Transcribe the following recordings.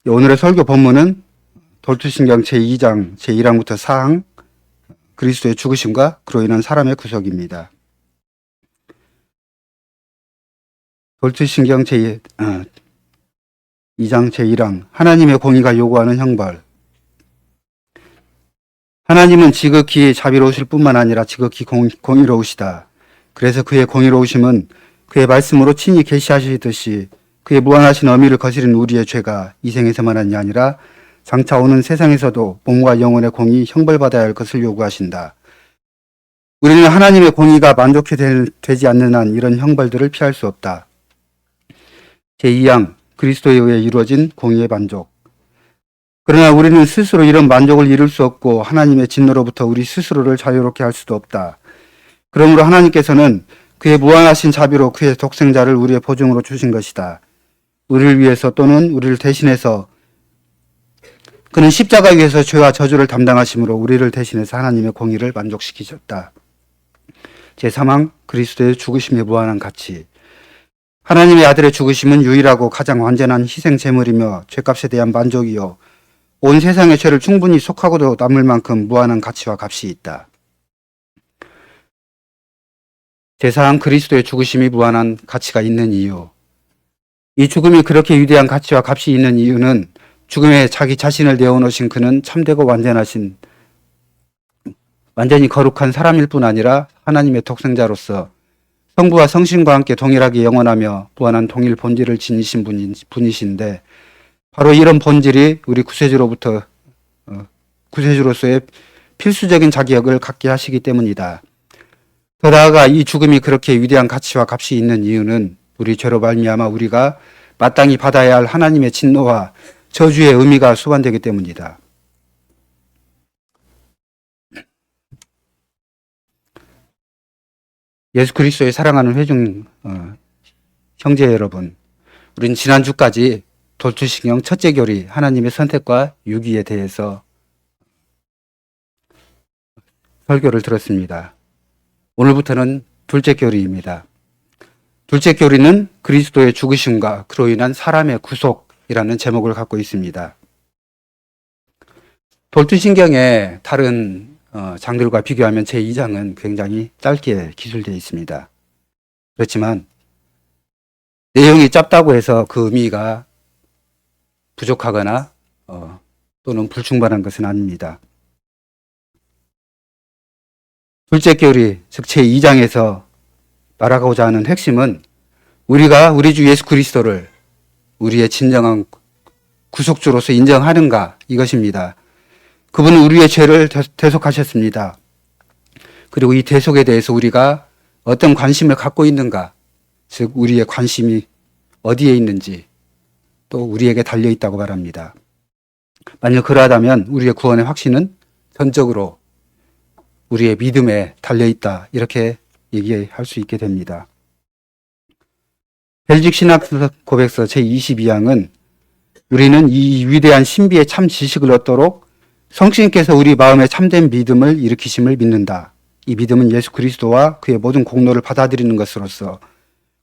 오늘의 설교 본문은 돌투신경 제2장 제1항부터 4항 그리스도의 죽으심과 그로 인한 사람의 구속입니다. 돌투신경 제2장 제1항 하나님의 공의가 요구하는 형벌. 하나님은 지극히 자비로우실 뿐만 아니라 지극히 공의로우시다. 그래서 그의 공의로우심은 그의 말씀으로 친히 계시하시듯이 그의 무한하신 어미를 거스린 우리의 죄가 이 생에서만이 아니라 장차 오는 세상에서도 몸과 영혼의 공의 형벌받아야 할 것을 요구하신다. 우리는 하나님의 공의가 만족해 되지 않는 한 이런 형벌들을 피할 수 없다. 제2항 그리스도에 의해 이루어진 공의의 만족. 그러나 우리는 스스로 이런 만족을 이룰 수 없고 하나님의 진노로부터 우리 스스로를 자유롭게 할 수도 없다. 그러므로 하나님께서는 그의 무한하신 자비로 그의 독생자를 우리의 보증으로 주신 것이다. 우리를 위해서 또는 우리를 대신해서 그는 십자가 위에서 죄와 저주를 담당하심으로 우리를 대신해서 하나님의 공의를 만족시키셨다. 제3항 그리스도의 죽으심의 무한한 가치. 하나님의 아들의 죽으심은 유일하고 가장 완전한 희생 제물이며 죄값에 대한 만족이요 온 세상의 죄를 충분히 속하고도 남을 만큼 무한한 가치와 값이 있다. 제4항 그리스도의 죽으심이 무한한 가치가 있는 이유. 이 죽음이 그렇게 위대한 가치와 값이 있는 이유는 죽음에 자기 자신을 내어놓으신 그는 참되고 완전히 거룩한 사람일 뿐 아니라 하나님의 독생자로서 성부와 성신과 함께 동일하게 영원하며 무한한 동일 본질을 지니신 분이신데 바로 이런 본질이 우리 구세주로서의 필수적인 자격을 갖게 하시기 때문이다. 더 나아가 이 죽음이 그렇게 위대한 가치와 값이 있는 이유는 우리 죄로 말미암아 우리가 마땅히 받아야 할 하나님의 진노와 저주의 의미가 수반되기 때문이다. 예수 그리스도의 사랑하는 회중 형제 여러분, 우린 지난주까지 돌투신경 첫째 교리 하나님의 선택과 유기에 대해서 설교를 들었습니다. 오늘부터는 둘째 교리입니다. 둘째 교리는 그리스도의 죽으심과 그로 인한 사람의 구속이라는 제목을 갖고 있습니다. 돌투신경의 다른 장들과 비교하면 제2장은 굉장히 짧게 기술되어 있습니다. 그렇지만 내용이 짧다고 해서 그 의미가 부족하거나 또는 불충분한 것은 아닙니다. 둘째 교리, 즉 제2장에서 말하고자 하는 핵심은 우리가 우리 주 예수 그리스도를 우리의 진정한 구속주로서 인정하는가 이것입니다. 그분은 우리의 죄를 대속하셨습니다. 그리고 이 대속에 대해서 우리가 어떤 관심을 갖고 있는가, 즉 우리의 관심이 어디에 있는지 또 우리에게 달려있다고 말합니다. 만약 그러하다면 우리의 구원의 확신은 전적으로 우리의 믿음에 달려있다 이렇게 얘기할 수 있게 됩니다. 벨직 신학 고백서 제22항은 우리는 이 위대한 신비의 참 지식을 얻도록 성신께서 우리 마음에 참된 믿음을 일으키심을 믿는다. 이 믿음은 예수 그리스도와 그의 모든 공로를 받아들이는 것으로서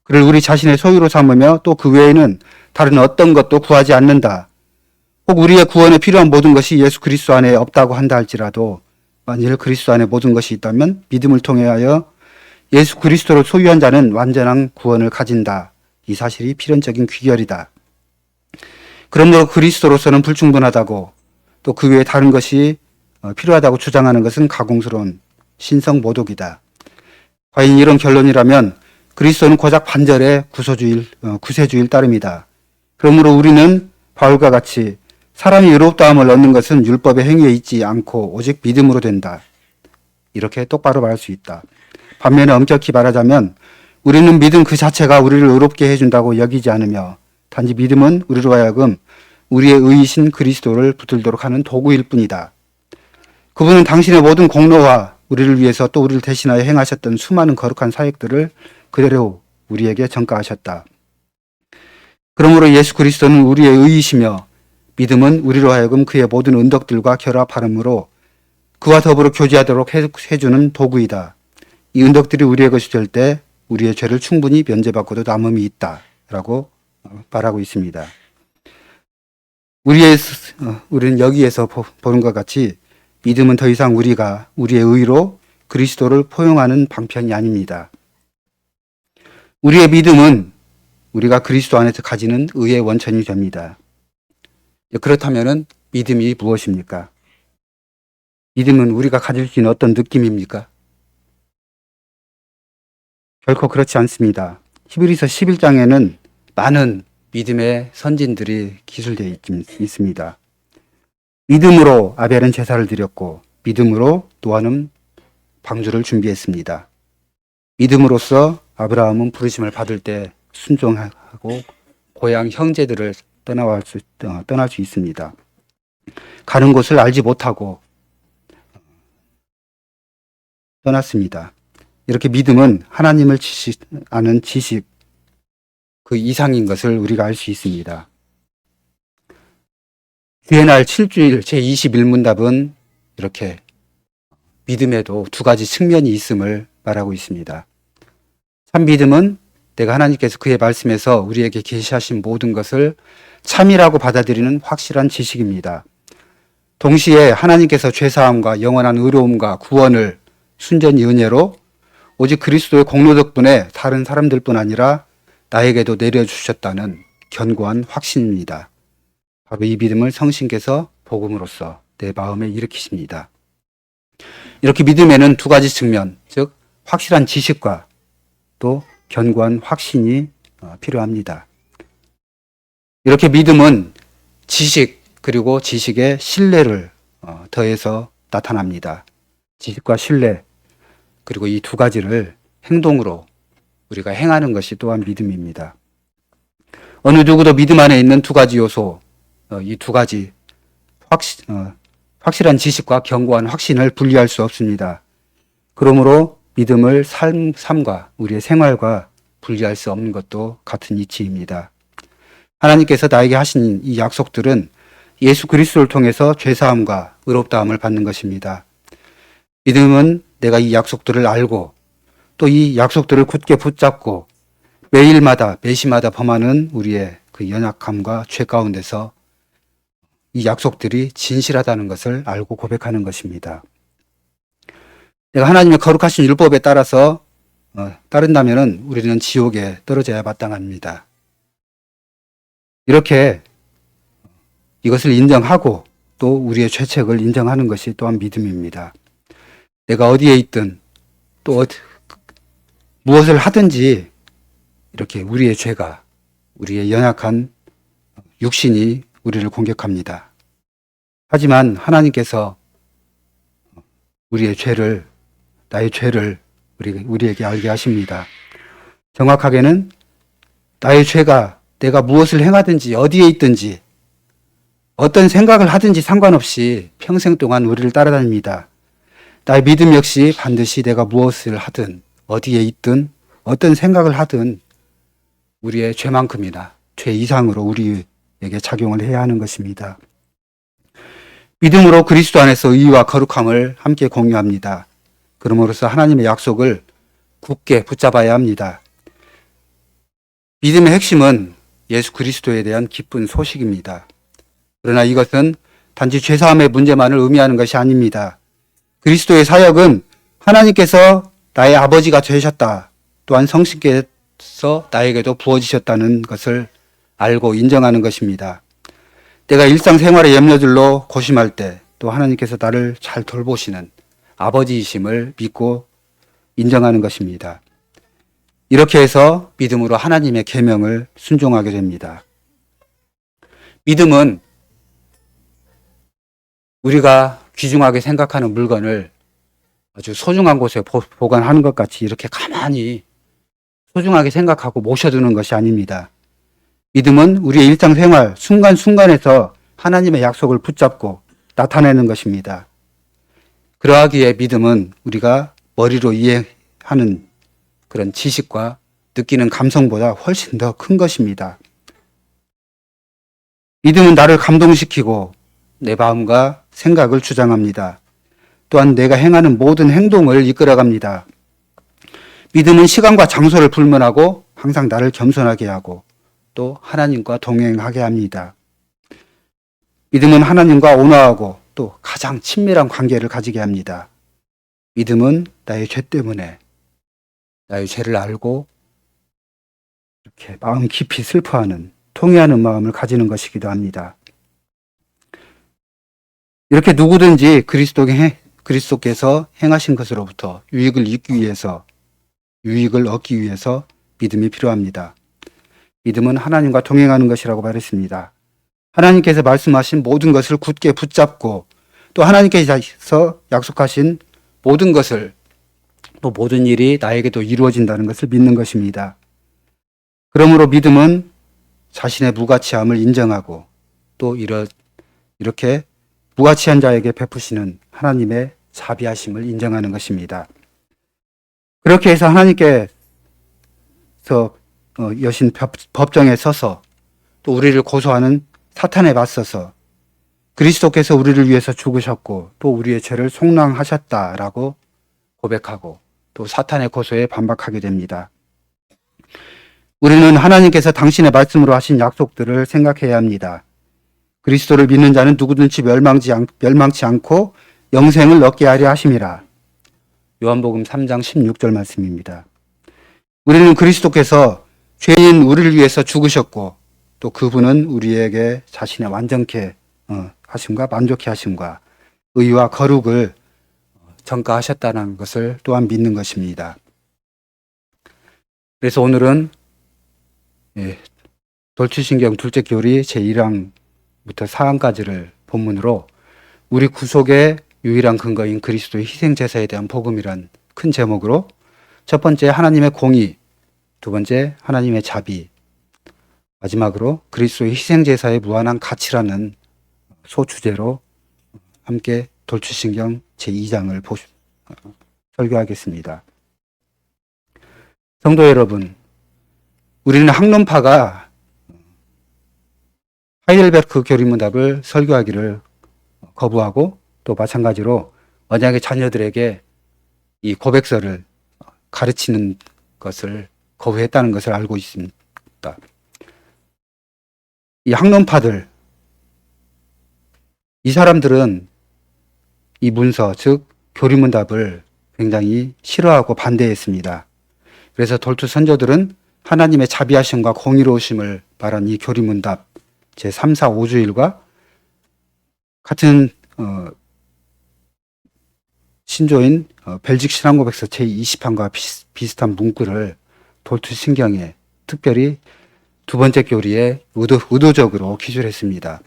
그를 우리 자신의 소유로 삼으며 또 그 외에는 다른 어떤 것도 구하지 않는다. 혹 우리의 구원에 필요한 모든 것이 예수 그리스도 안에 없다고 한다 할지라도 만일 그리스도 안에 모든 것이 있다면 믿음을 통하여 예수 그리스도를 소유한 자는 완전한 구원을 가진다. 이 사실이 필연적인 귀결이다. 그러므로 그리스도로서는 불충분하다고 또 그 외에 다른 것이 필요하다고 주장하는 것은 가공스러운 신성 모독이다. 과연 이런 결론이라면 그리스도는 고작 반절의 구세주일 따름이다. 그러므로 우리는 바울과 같이 사람이 의롭다함을 얻는 것은 율법의 행위에 있지 않고 오직 믿음으로 된다. 이렇게 똑바로 말할 수 있다. 반면에 엄격히 말하자면 우리는 믿음 그 자체가 우리를 의롭게 해준다고 여기지 않으며 단지 믿음은 우리로 하여금 우리의 의이신 그리스도를 붙들도록 하는 도구일 뿐이다. 그분은 당신의 모든 공로와 우리를 위해서 또 우리를 대신하여 행하셨던 수많은 거룩한 사역들을 그대로 우리에게 전가하셨다. 그러므로 예수 그리스도는 우리의 의이시며 믿음은 우리로 하여금 그의 모든 은덕들과 결합하므로 그와 더불어 교제하도록 해주는 도구이다. 이 은덕들이 우리의 것이 될 때 우리의 죄를 충분히 면제받고도 남음이 있다 라고 말하고 있습니다. 우리는 여기에서 보는 것 같이 믿음은 더 이상 우리가 우리의 의로 그리스도를 포용하는 방편이 아닙니다. 우리의 믿음은 우리가 그리스도 안에서 가지는 의의 원천이 됩니다. 그렇다면 믿음이 무엇입니까? 믿음은 우리가 가질 수 있는 어떤 느낌입니까? 결코 그렇지 않습니다. 히브리서 11장에는 많은 믿음의 선진들이 기술되어 있습니다. 믿음으로 아벨은 제사를 드렸고 믿음으로 노아는 방주를 준비했습니다. 믿음으로써 아브라함은 부르심을 받을 때 순종하고 고향 형제들을 떠날 수 있습니다. 가는 곳을 알지 못하고 떠났습니다. 이렇게 믿음은 하나님을 아는 지식 그 이상인 것을 우리가 알 수 있습니다. 주의 날 7주일 제21문답은 이렇게 믿음에도 두 가지 측면이 있음을 말하고 있습니다. 참 믿음은 내가 하나님께서 그의 말씀에서 우리에게 계시하신 모든 것을 참이라고 받아들이는 확실한 지식입니다. 동시에 하나님께서 죄사함과 영원한 의로움과 구원을 순전히 은혜로 오직 그리스도의 공로 덕분에 다른 사람들뿐 아니라 나에게도 내려주셨다는 견고한 확신입니다. 바로 이 믿음을 성신께서 복음으로써 내 마음에 일으키십니다. 이렇게 믿음에는 두 가지 측면, 즉 확실한 지식과 또 견고한 확신이 필요합니다. 이렇게 믿음은 지식 그리고 지식의 신뢰를 더해서 나타납니다. 지식과 신뢰 그리고 이 두 가지를 행동으로 우리가 행하는 것이 또한 믿음입니다. 어느 누구도 믿음 안에 있는 두 가지 요소, 이 두 가지 확실한 지식과 견고한 확신을 분리할 수 없습니다. 그러므로 믿음을 삶과 우리의 생활과 분리할 수 없는 것도 같은 이치입니다. 하나님께서 나에게 하신 이 약속들은 예수 그리스도를 통해서 죄사함과 의롭다함을 받는 것입니다. 믿음은 내가 이 약속들을 알고 또 이 약속들을 굳게 붙잡고 매일마다 매시마다 범하는 우리의 그 연약함과 죄 가운데서 이 약속들이 진실하다는 것을 알고 고백하는 것입니다. 내가 하나님의 거룩하신 율법에 따라서 따른다면 우리는 지옥에 떨어져야 마땅합니다. 이렇게 이것을 인정하고 또 우리의 죄책을 인정하는 것이 또한 믿음입니다. 내가 어디에 있든 또 무엇을 하든지 이렇게 우리의 죄가 우리의 연약한 육신이 우리를 공격합니다. 하지만 하나님께서 우리의 죄를 나의 죄를 우리에게 알게 하십니다. 정확하게는 나의 죄가 내가 무엇을 행하든지 어디에 있든지 어떤 생각을 하든지 상관없이 평생 동안 우리를 따라다닙니다. 나의 믿음 역시 반드시 내가 무엇을 하든 어디에 있든 어떤 생각을 하든 우리의 죄만큼이나 죄 이상으로 우리에게 작용을 해야 하는 것입니다. 믿음으로 그리스도 안에서 의와 거룩함을 함께 공유합니다. 그러므로서 하나님의 약속을 굳게 붙잡아야 합니다. 믿음의 핵심은 예수 그리스도에 대한 기쁜 소식입니다. 그러나 이것은 단지 죄사함의 문제만을 의미하는 것이 아닙니다. 그리스도의 사역은 하나님께서 나의 아버지가 되셨다. 또한 성신께서 나에게도 부어지셨다는 것을 알고 인정하는 것입니다. 내가 일상생활의 염려들로 고심할 때 또 하나님께서 나를 잘 돌보시는 아버지이심을 믿고 인정하는 것입니다. 이렇게 해서 믿음으로 하나님의 계명을 순종하게 됩니다. 믿음은 우리가 귀중하게 생각하는 물건을 아주 소중한 곳에 보관하는 것 같이 이렇게 가만히 소중하게 생각하고 모셔두는 것이 아닙니다. 믿음은 우리의 일상생활 순간순간에서 하나님의 약속을 붙잡고 나타내는 것입니다. 그러하기에 믿음은 우리가 머리로 이해하는 그런 지식과 느끼는 감성보다 훨씬 더 큰 것입니다. 믿음은 나를 감동시키고 내 마음과 생각을 주장합니다. 또한 내가 행하는 모든 행동을 이끌어갑니다. 믿음은 시간과 장소를 불문하고 항상 나를 겸손하게 하고 또 하나님과 동행하게 합니다. 믿음은 하나님과 온화하고 또 가장 친밀한 관계를 가지게 합니다. 믿음은 나의 죄 때문에 나의 죄를 알고 이렇게 마음 깊이 슬퍼하는, 통회하는 마음을 가지는 것이기도 합니다. 이렇게 누구든지 그리스도께서 행하신 것으로부터 유익을 얻기 위해서 믿음이 필요합니다. 믿음은 하나님과 동행하는 것이라고 말했습니다. 하나님께서 말씀하신 모든 것을 굳게 붙잡고 또 하나님께서 약속하신 모든 것을, 또 모든 일이 나에게도 이루어진다는 것을 믿는 것입니다. 그러므로 믿음은 자신의 무가치함을 인정하고 또 이렇게 무가치한 자에게 베푸시는 하나님의 자비하심을 인정하는 것입니다. 그렇게 해서 하나님께서 여신 법정에 서서 또 우리를 고소하는 사탄에 맞서서 그리스도께서 우리를 위해서 죽으셨고 또 우리의 죄를 속량하셨다라고 고백하고 또 사탄의 고소에 반박하게 됩니다. 우리는 하나님께서 당신의 말씀으로 하신 약속들을 생각해야 합니다. 그리스도를 믿는 자는 누구든지 멸망치 않고 영생을 얻게 하려 하심이라. 요한복음 3장 16절 말씀입니다. 우리는 그리스도께서 죄인 우리를 위해서 죽으셨고 또 그분은 우리에게 자신의 완전케 하심과 만족케 하심과 의와 거룩을 전가하셨다는 것을 또한 믿는 것입니다. 그래서 오늘은 돌출신경 둘째 교리 제1항부터 4항까지를 본문으로 우리 구속의 유일한 근거인 그리스도의 희생제사에 대한 복음이란 큰 제목으로 첫 번째 하나님의 공의, 두 번째 하나님의 자비, 마지막으로 그리스도의 희생제사의 무한한 가치라는 소주제로 함께 돌출신경 제2장을 설교하겠습니다. 성도 여러분, 우리는 학론파가 하이델베르크 교리문답을 설교하기를 거부하고 또 마찬가지로 언약의 자녀들에게 이 고백서를 가르치는 것을 거부했다는 것을 알고 있습니다. 이 학론파들, 이 사람들은 이 문서, 즉 교리문답을 굉장히 싫어하고 반대했습니다. 그래서 돌투 선조들은 하나님의 자비하심과 공의로우심을 말한 이 교리문답 제3, 4, 5주일과 같은 신조인 벨직 신앙고백서 제20항과 비슷한 문구를 돌투 신경에 특별히 두 번째 교리에 의도적으로 기술했습니다.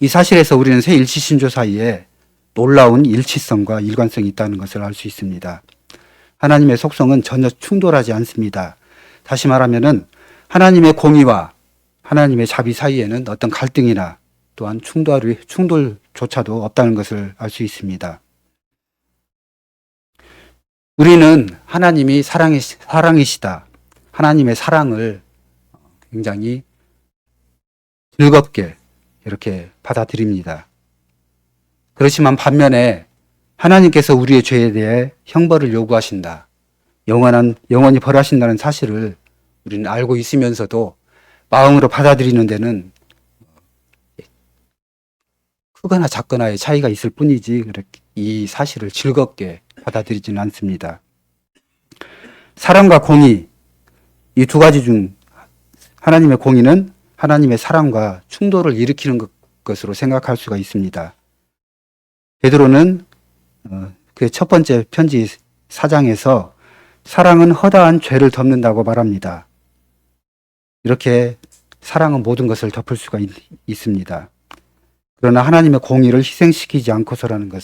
이 사실에서 우리는 새 일치 신조 사이에 놀라운 일치성과 일관성이 있다는 것을 알 수 있습니다. 하나님의 속성은 전혀 충돌하지 않습니다. 다시 말하면은 하나님의 공의와 하나님의 자비 사이에는 어떤 갈등이나 또한 충돌조차도 없다는 것을 알 수 있습니다. 우리는 하나님이 사랑이시다. 하나님의 사랑을 굉장히 즐겁게 이렇게 받아들입니다. 그렇지만 반면에 하나님께서 우리의 죄에 대해 형벌을 요구하신다. 영원히 벌하신다는 사실을 우리는 알고 있으면서도 마음으로 받아들이는 데는 크거나 작거나의 차이가 있을 뿐이지 이 사실을 즐겁게 받아들이지는 않습니다. 사랑과 공의, 이 두 가지 중 하나님의 공의는 하나님의 사랑과 충돌을 일으키는 것으로 생각할 수가 있습니다. 베드로는 그의 첫 번째 편지 4장에서 사랑은 허다한 죄를 덮는다고 말합니다. 이렇게 사랑은 모든 것을 덮을 수가 있습니다. 그러나 하나님의 공의를 희생시키지 않고서라는 것,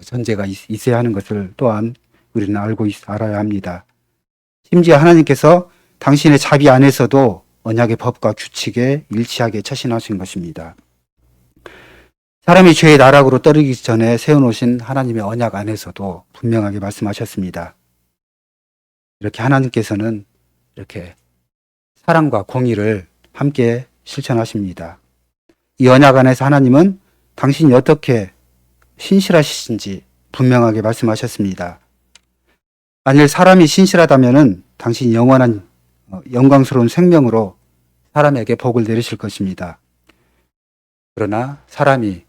전제가 있어야 하는 것을 또한 우리는 알아야 합니다. 심지어 하나님께서 당신의 자비 안에서도 언약의 법과 규칙에 일치하게 처신하신 것입니다. 사람이 죄의 나락으로 떨어지기 전에 세워놓으신 하나님의 언약 안에서도 분명하게 말씀하셨습니다. 이렇게 하나님께서는 이렇게 사랑과 공의를 함께 실천하십니다. 이 언약 안에서 하나님은 당신이 어떻게 신실하신지 분명하게 말씀하셨습니다. 만일 사람이 신실하다면은 당신이 영원한 영광스러운 생명으로 사람에게 복을 내리실 것입니다. 그러나 사람이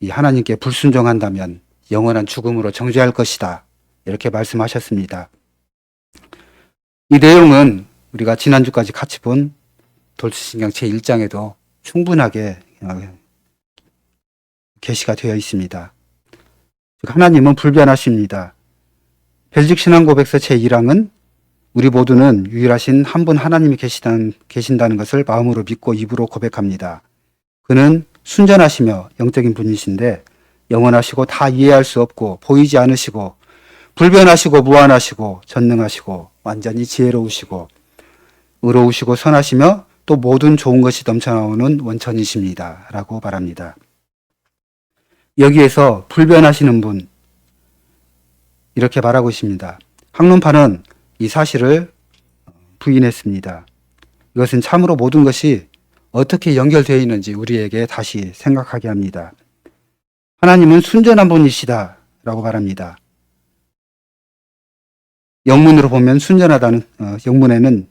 이 하나님께 불순종한다면 영원한 죽음으로 정죄할 것이다. 이렇게 말씀하셨습니다. 이 내용은 우리가 지난주까지 같이 본 돌수신경 제1장에도 충분하게 계시가 되어 있습니다. 즉 하나님은 불변하십니다. 벨직 신앙고백서 제1항은 우리 모두는 유일하신 한 분 하나님이 계신다는 것을 마음으로 믿고 입으로 고백합니다. 그는 순전하시며 영적인 분이신데 영원하시고 다 이해할 수 없고 보이지 않으시고 불변하시고 무한하시고 전능하시고 완전히 지혜로우시고 의로우시고 선하시며 또 모든 좋은 것이 넘쳐나오는 원천이십니다. 라고 말합니다. 여기에서 불변하시는 분 이렇게 말하고 있습니다. 학론파는 이 사실을 부인했습니다. 이것은 참으로 모든 것이 어떻게 연결되어 있는지 우리에게 다시 생각하게 합니다. 하나님은 순전한 분이시다 라고 말합니다. 영문으로 보면 순전하다는 영문에는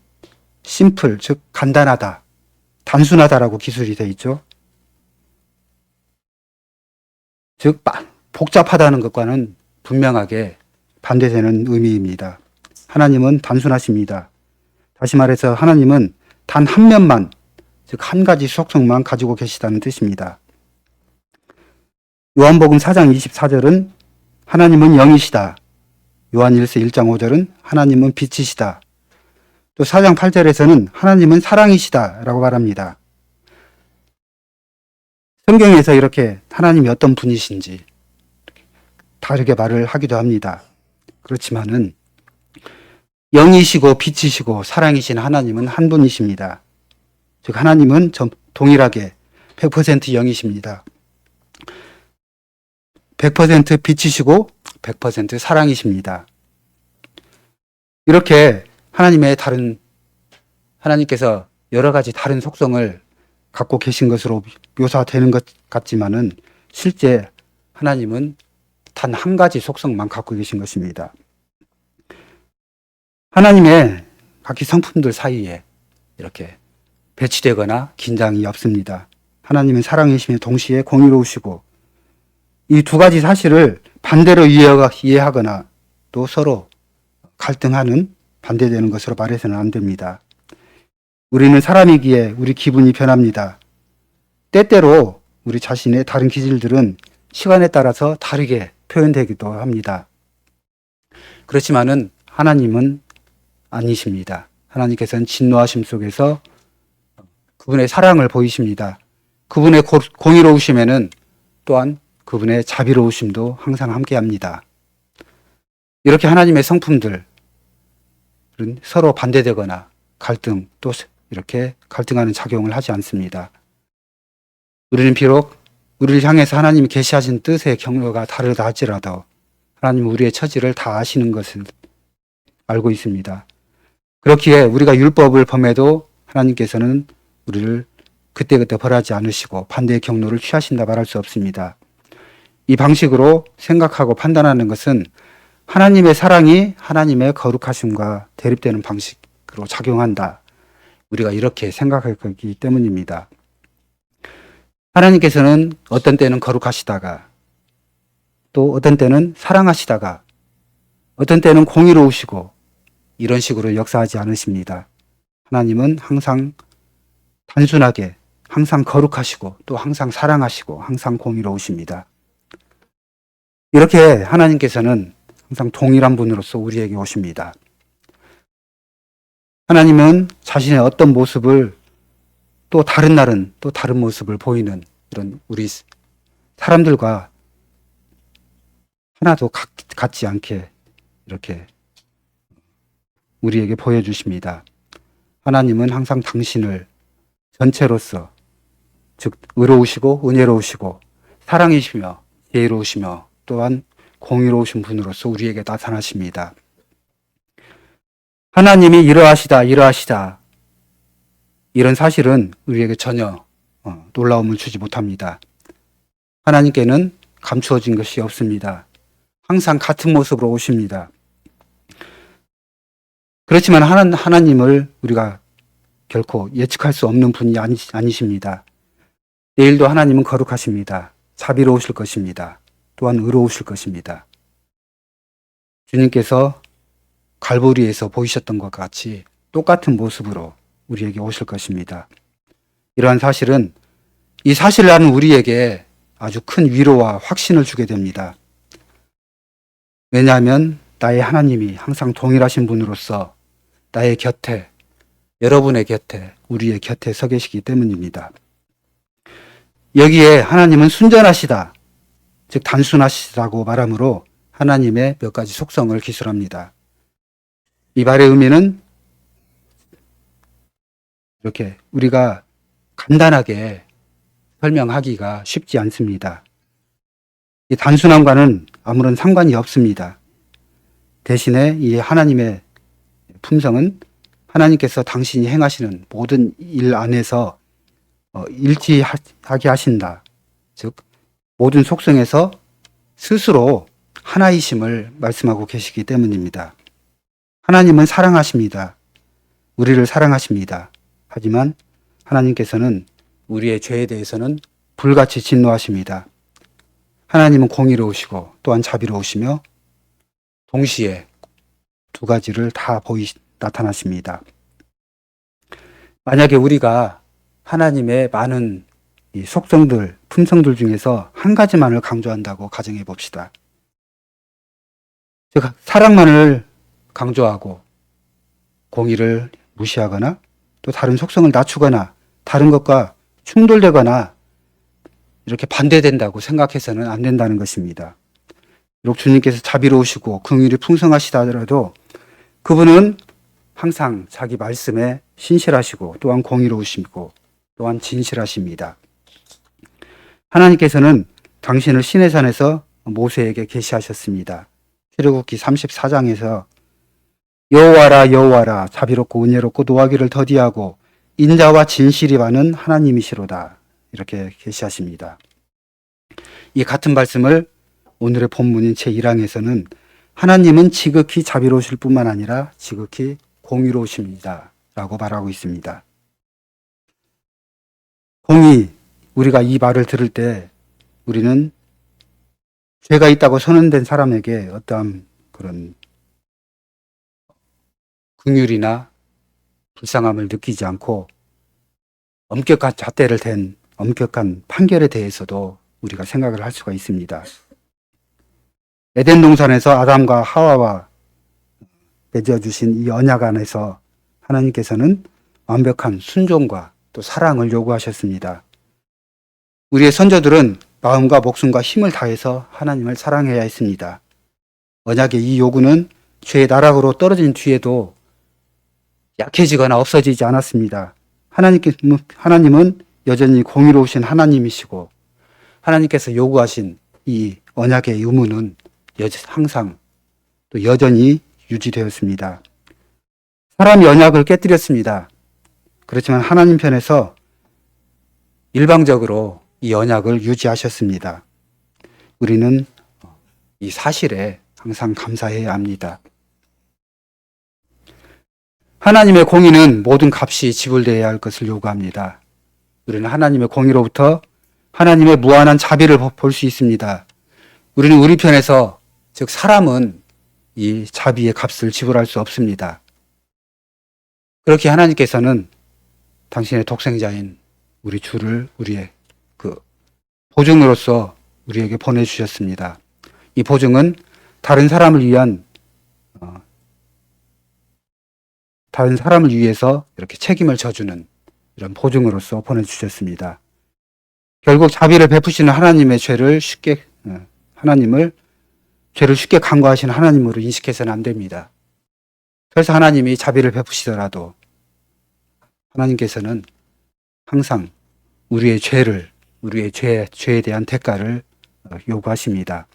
심플, 즉 간단하다, 단순하다라고 기술이 되어 있죠. 즉 복잡하다는 것과는 분명하게 반대되는 의미입니다. 하나님은 단순하십니다. 다시 말해서 하나님은 단 한 면만, 즉 한 가지 속성만 가지고 계시다는 뜻입니다. 요한복음 4장 24절은 하나님은 영이시다. 요한일서 1장 5절은 하나님은 빛이시다. 또 4장 8절에서는 하나님은 사랑이시다 라고 말합니다. 성경에서 이렇게 하나님이 어떤 분이신지 다르게 말을 하기도 합니다. 그렇지만은 영이시고 빛이시고 사랑이신 하나님은 한 분이십니다. 즉 하나님은 동일하게 100% 영이십니다. 100% 빛이시고 100% 사랑이십니다. 이렇게 하나님께서 여러 가지 다른 속성을 갖고 계신 것으로 묘사되는 것 같지만은 실제 하나님은 단 한 가지 속성만 갖고 계신 것입니다. 하나님의 각기 성품들 사이에 이렇게 배치되거나 긴장이 없습니다. 하나님은 사랑이시며 동시에 공의로우시고 이 두 가지 사실을 반대로 이해하거나 또 서로 갈등하는 반대되는 것으로 말해서는 안 됩니다. 우리는 사람이기에 우리 기분이 변합니다. 때때로 우리 자신의 다른 기질들은 시간에 따라서 다르게 표현되기도 합니다. 그렇지만은 하나님은 아니십니다. 하나님께서는 진노하심 속에서 그분의 사랑을 보이십니다. 그분의 공의로우심에는 또한 그분의 자비로우심도 항상 함께합니다. 이렇게 하나님의 성품들은 서로 반대되거나 갈등 또 이렇게 갈등하는 작용을 하지 않습니다. 우리는 비록 우리를 향해서 하나님이 계시하신 뜻의 경로가 다르다 할지라도 하나님은 우리의 처지를 다 아시는 것을 알고 있습니다. 그렇기에 우리가 율법을 범해도 하나님께서는 우리를 그때그때 벌하지 않으시고 반대의 경로를 취하신다 말할 수 없습니다. 이 방식으로 생각하고 판단하는 것은 하나님의 사랑이 하나님의 거룩하심과 대립되는 방식으로 작용한다. 우리가 이렇게 생각할 거기 때문입니다. 하나님께서는 어떤 때는 거룩하시다가 또 어떤 때는 사랑하시다가 어떤 때는 공의로우시고 이런 식으로 역사하지 않으십니다. 하나님은 항상 단순하게 항상 거룩하시고 또 항상 사랑하시고 항상 공의로우십니다. 이렇게 하나님께서는 항상 동일한 분으로서 우리에게 오십니다. 하나님은 자신의 어떤 모습을 또 다른 날은 또 다른 모습을 보이는 이런 우리 사람들과 하나도 같지 않게 이렇게 우리에게 보여주십니다. 하나님은 항상 당신을 전체로서 즉 의로우시고 은혜로우시고 사랑이시며 지혜로우시며 또한 공의로우신 분으로서 우리에게 나타나십니다. 하나님이 이러하시다 이런 사실은 우리에게 전혀 놀라움을 주지 못합니다. 하나님께는 감추어진 것이 없습니다. 항상 같은 모습으로 오십니다. 그렇지만 하나님을 우리가 결코 예측할 수 없는 분이 아니십니다. 내일도 하나님은 거룩하십니다. 자비로우실 것입니다. 또한 의로우실 것입니다. 주님께서 갈보리에서 보이셨던 것과 같이 똑같은 모습으로 우리에게 오실 것입니다. 이러한 사실은 이 사실을 아는 우리에게 아주 큰 위로와 확신을 주게 됩니다. 왜냐하면 나의 하나님이 항상 동일하신 분으로서 나의 곁에, 여러분의 곁에, 우리의 곁에 서 계시기 때문입니다. 여기에 하나님은 순전하시다, 즉 단순하시다고 말하므로 하나님의 몇 가지 속성을 기술합니다. 이 말의 의미는 이렇게 우리가 간단하게 설명하기가 쉽지 않습니다. 이 단순함과는 아무런 상관이 없습니다. 대신에 이 하나님의 품성은 하나님께서 당신이 행하시는 모든 일 안에서 일치하게 하신다. 즉 모든 속성에서 스스로 하나이심을 말씀하고 계시기 때문입니다. 하나님은 사랑하십니다. 우리를 사랑하십니다. 하지만 하나님께서는 우리의 죄에 대해서는 불같이 진노하십니다. 하나님은 공의로우시고 또한 자비로우시며 동시에 두 가지를 다 나타나십니다. 만약에 우리가 하나님의 많은 이 속성들, 품성들 중에서 한 가지만을 강조한다고 가정해 봅시다. 즉 사랑만을 강조하고 공의를 무시하거나 또 다른 속성을 낮추거나 다른 것과 충돌되거나 이렇게 반대된다고 생각해서는 안 된다는 것입니다. 비록 주님께서 자비로우시고 긍휼이 풍성하시다 하더라도 그분은 항상 자기 말씀에 신실하시고 또한 공의로우시고 또한 진실하십니다. 하나님께서는 당신을 시내 산에서 모세에게 계시하셨습니다. 출애굽기 34장에서 여호와라 여호와라 자비롭고 은혜롭고 노하기를 더디하고 인자와 진실이 많은 하나님이시로다. 이렇게 계시하십니다. 이 같은 말씀을 오늘의 본문인 제1항에서는 하나님은 지극히 자비로우실 뿐만 아니라 지극히 공의로우십니다. 라고 말하고 있습니다. 공의, 우리가 이 말을 들을 때 우리는 죄가 있다고 선언된 사람에게 어떠한 그런 긍휼이나 불쌍함을 느끼지 않고 엄격한 잣대를 댄 엄격한 판결에 대해서도 우리가 생각을 할 수가 있습니다. 에덴 동산에서 아담과 하와와 맺어주신 이 언약 안에서 하나님께서는 완벽한 순종과 또 사랑을 요구하셨습니다. 우리의 선조들은 마음과 목숨과 힘을 다해서 하나님을 사랑해야 했습니다. 언약의 이 요구는 죄의 나락으로 떨어진 뒤에도 약해지거나 없어지지 않았습니다. 하나님은 여전히 공의로우신 하나님이시고 하나님께서 요구하신 이 언약의 의무는 항상 또 여전히 유지되었습니다. 사람이 언약을 깨뜨렸습니다. 그렇지만 하나님 편에서 일방적으로 이 언약을 유지하셨습니다. 우리는 이 사실에 항상 감사해야 합니다. 하나님의 공의는 모든 값이 지불되어야 할 것을 요구합니다. 우리는 하나님의 공의로부터 하나님의 무한한 자비를 볼 수 있습니다. 우리는 우리 편에서, 즉 사람은 이 자비의 값을 지불할 수 없습니다. 그렇게 하나님께서는 당신의 독생자인 우리 주를 우리의 그 보증으로서 우리에게 보내주셨습니다. 이 보증은 다른 사람을 위해서 이렇게 책임을 져주는 이런 보증으로서 보내주셨습니다. 결국 자비를 베푸시는 죄를 쉽게 간과하시는 하나님으로 인식해서는 안 됩니다. 그래서 하나님이 자비를 베푸시더라도 하나님께서는 항상 우리의 죄에 대한 대가를 요구하십니다.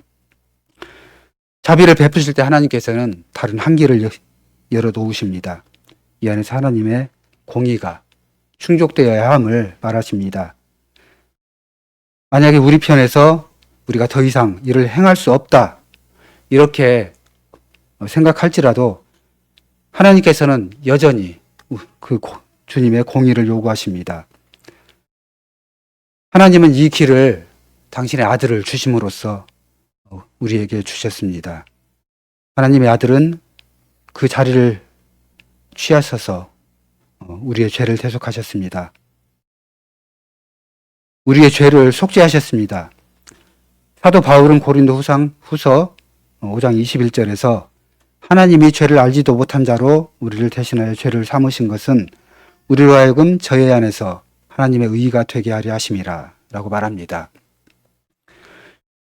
자비를 베푸실 때 하나님께서는 다른 한계를 열어놓으십니다. 이 안에서 하나님의 공의가 충족되어야 함을 말하십니다. 만약에 우리 편에서 우리가 더 이상 이를 행할 수 없다 이렇게 생각할지라도 하나님께서는 여전히 그 주님의 공의를 요구하십니다. 하나님은 이 길을 당신의 아들을 주심으로써 우리에게 주셨습니다. 하나님의 아들은 그 자리를 취하셔서 우리의 죄를 대속하셨습니다. 우리의 죄를 속죄하셨습니다. 사도 바울은 고린도 후서 5장 21절에서 하나님이 죄를 알지도 못한 자로 우리를 대신하여 죄를 삼으신 것은 우리로 하여금 저희 안에서 하나님의 의의가 되게 하려 하심이라 라고 말합니다.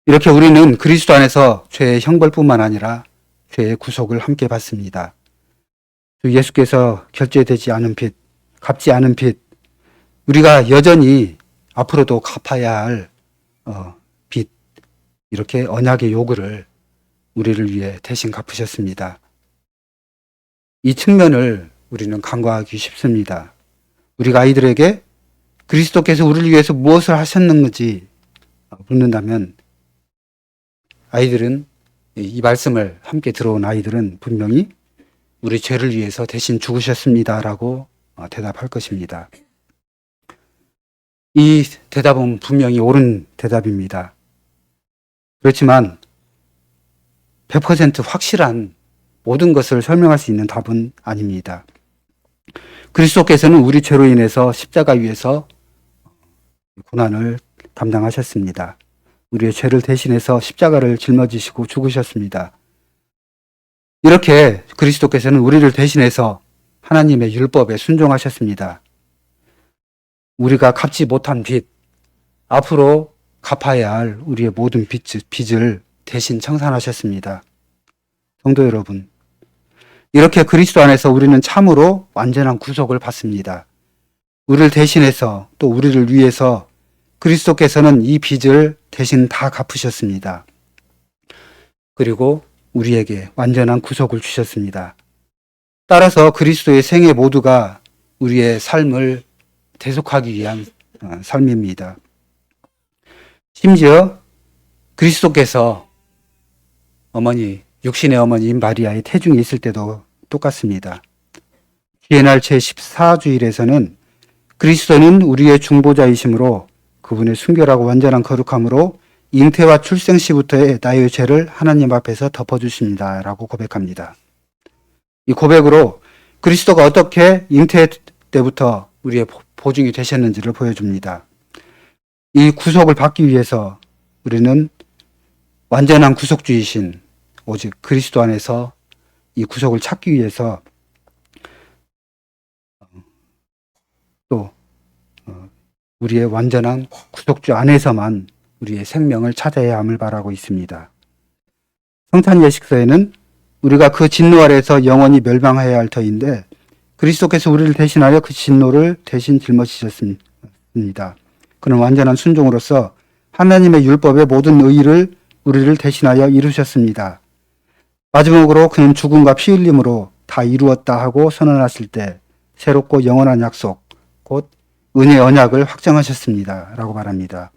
이렇게 우리는 그리스도 안에서 죄의 형벌뿐만 아니라 죄의 구속을 함께 받습니다. 예수께서 결제되지 않은 빚, 갚지 않은 빚, 우리가 여전히 앞으로도 갚아야 할 빚, 이렇게 언약의 요구를 우리를 위해 대신 갚으셨습니다. 이 측면을 우리는 간과하기 쉽습니다. 우리가 아이들에게 그리스도께서 우리를 위해서 무엇을 하셨는지 묻는다면 아이들은, 이 말씀을 함께 들어온 아이들은 분명히 우리 죄를 위해서 대신 죽으셨습니다라고 대답할 것입니다. 이 대답은 분명히 옳은 대답입니다. 그렇지만 100% 확실한 모든 것을 설명할 수 있는 답은 아닙니다. 그리스도께서는 우리 죄로 인해서 십자가 위에서 고난을 담당하셨습니다. 우리의 죄를 대신해서 십자가를 짊어지시고 죽으셨습니다. 이렇게 그리스도께서는 우리를 대신해서 하나님의 율법에 순종하셨습니다. 우리가 갚지 못한 빚, 앞으로 갚아야 할 우리의 모든 빚을 대신 청산하셨습니다. 성도 여러분, 이렇게 그리스도 안에서 우리는 참으로 완전한 구속을 받습니다. 우리를 대신해서 또 우리를 위해서 그리스도께서는 이 빚을 대신 다 갚으셨습니다. 그리고 우리에게 완전한 구속을 주셨습니다. 따라서 그리스도의 생애 모두가 우리의 삶을 대속하기 위한 삶입니다. 심지어 그리스도께서 육신의 어머니인 마리아의 태중에 있을 때도 똑같습니다. 주의 날 제14주일에서는 그리스도는 우리의 중보자이심으로 그분의 순결하고 완전한 거룩함으로 잉태와 출생 시부터의 나의 죄를 하나님 앞에서 덮어주십니다 라고 고백합니다. 이 고백으로 그리스도가 어떻게 잉태 때부터 우리의 보증이 되셨는지를 보여줍니다. 이 구속을 받기 위해서 우리는 완전한 구속주이신 오직 그리스도 안에서 이 구속을 찾기 위해서 또 우리의 완전한 구속주 안에서만 우리의 생명을 찾아야 함을 바라고 있습니다. 성찬 예식서에는 우리가 그 진노 아래에서 영원히 멸망해야 할 터인데 그리스도께서 우리를 대신하여 그 진노를 대신 짊어지셨습니다. 그는 완전한 순종으로서 하나님의 율법의 모든 의의를 우리를 대신하여 이루셨습니다. 마지막으로 그는 죽음과 피 흘림으로 다 이루었다 하고 선언하실 때 새롭고 영원한 약속, 곧 은혜의 언약을 확정하셨습니다 라고 말합니다.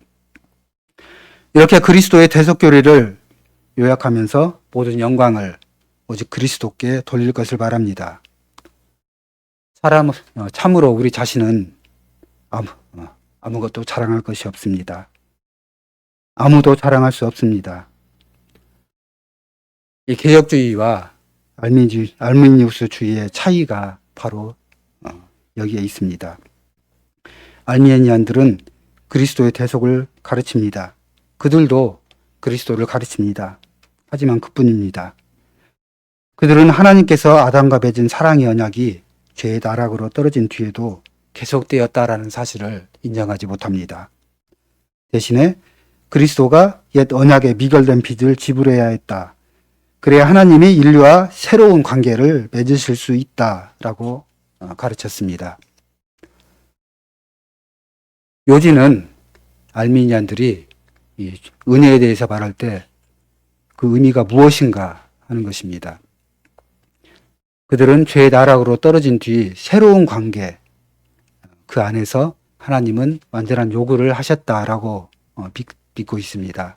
이렇게 그리스도의 대속교리를 요약하면서 모든 영광을 오직 그리스도께 돌릴 것을 바랍니다. 참으로 우리 자신은 아무것도 자랑할 것이 없습니다. 아무도 자랑할 수 없습니다. 이 개혁주의와 알미니우스주의의 차이가 바로 여기에 있습니다. 알미니안들은 그리스도의 대속을 가르칩니다. 그들도 그리스도를 가르칩니다. 하지만 그뿐입니다. 그들은 하나님께서 아담과 맺은 사랑의 언약이 죄의 나락으로 떨어진 뒤에도 계속되었다라는 사실을 인정하지 못합니다. 대신에 그리스도가 옛 언약의 미결된 빚을 지불해야 했다. 그래야 하나님이 인류와 새로운 관계를 맺으실 수 있다라고 가르쳤습니다. 요지는 알미니안들이 이 은혜에 대해서 말할 때 그 의미가 무엇인가 하는 것입니다. 그들은 죄의 나락으로 떨어진 뒤 새로운 관계, 그 안에서 하나님은 완전한 요구를 하셨다라고 믿고 있습니다.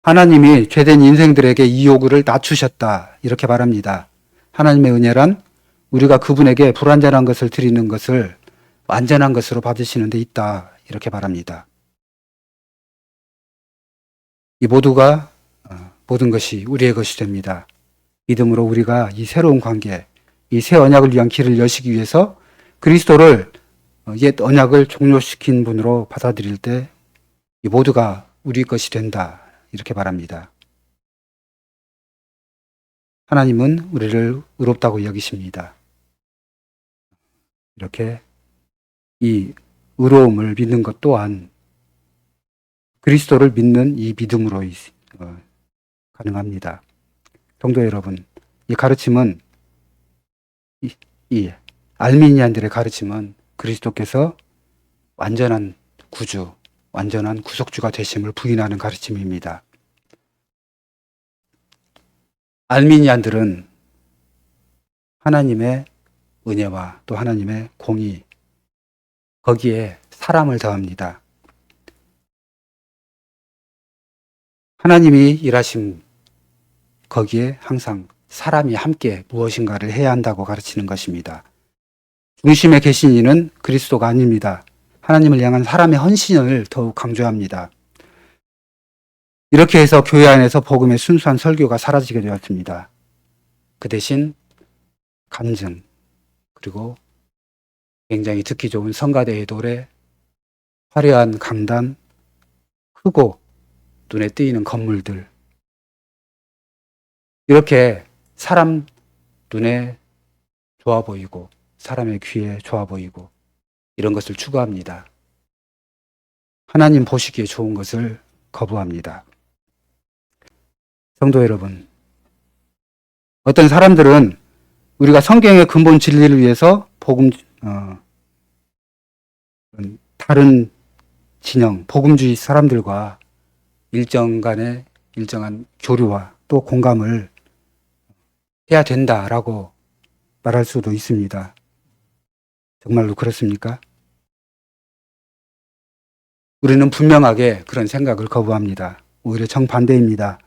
하나님이 죄된 인생들에게 이 요구를 낮추셨다 이렇게 말합니다. 하나님의 은혜란 우리가 그분에게 불완전한 것을 드리는 것을 완전한 것으로 받으시는 데 있다 이렇게 말합니다. 이 모두가 모든 것이 우리의 것이 됩니다. 믿음으로 우리가 이 새로운 관계, 이 새 언약을 위한 길을 여시기 위해서 그리스도를 옛 언약을 종료시킨 분으로 받아들일 때 이 모두가 우리 것이 된다. 이렇게 말합니다. 하나님은 우리를 의롭다고 여기십니다. 이렇게 이 의로움을 믿는 것 또한 그리스도를 믿는 이 믿음으로 가능합니다. 성도 여러분, 이 가르침은 이 알미니안들의 가르침은 그리스도께서 완전한 구주, 완전한 구속주가 되심을 부인하는 가르침입니다. 알미니안들은 하나님의 은혜와 또 하나님의 공의, 거기에 사람을 더합니다. 하나님이 일하신 거기에 항상 사람이 함께 무엇인가를 해야 한다고 가르치는 것입니다. 중심에 계신 이는 그리스도가 아닙니다. 하나님을 향한 사람의 헌신을 더욱 강조합니다. 이렇게 해서 교회 안에서 복음의 순수한 설교가 사라지게 되었습니다. 그 대신 간증, 그리고 굉장히 듣기 좋은 성가대의 노래, 화려한 강단, 크고 눈에 띄는 건물들, 이렇게 사람 눈에 좋아 보이고 사람의 귀에 좋아 보이고 이런 것을 추구합니다. 하나님 보시기에 좋은 것을 거부합니다. 성도 여러분, 어떤 사람들은 우리가 성경의 근본 진리를 위해서 다른 진영, 복음주의 사람들과 일정한 교류와 또 공감을 해야 된다라고 말할 수도 있습니다. 정말로 그렇습니까? 우리는 분명하게 그런 생각을 거부합니다. 오히려 정반대입니다.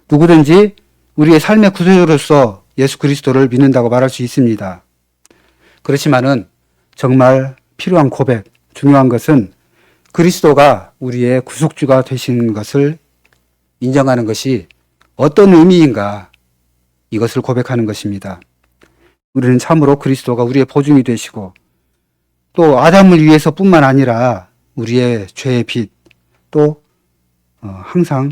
누구든지 우리의 삶의 구세주로서 예수 그리스도를 믿는다고 말할 수 있습니다. 그렇지만은 정말 필요한 고백, 중요한 것은 그리스도가 우리의 구속주가 되신 것을 인정하는 것이 어떤 의미인가, 이것을 고백하는 것입니다. 우리는 참으로 그리스도가 우리의 보증이 되시고 또 아담을 위해서뿐만 아니라 우리의 죄의 빚, 또 항상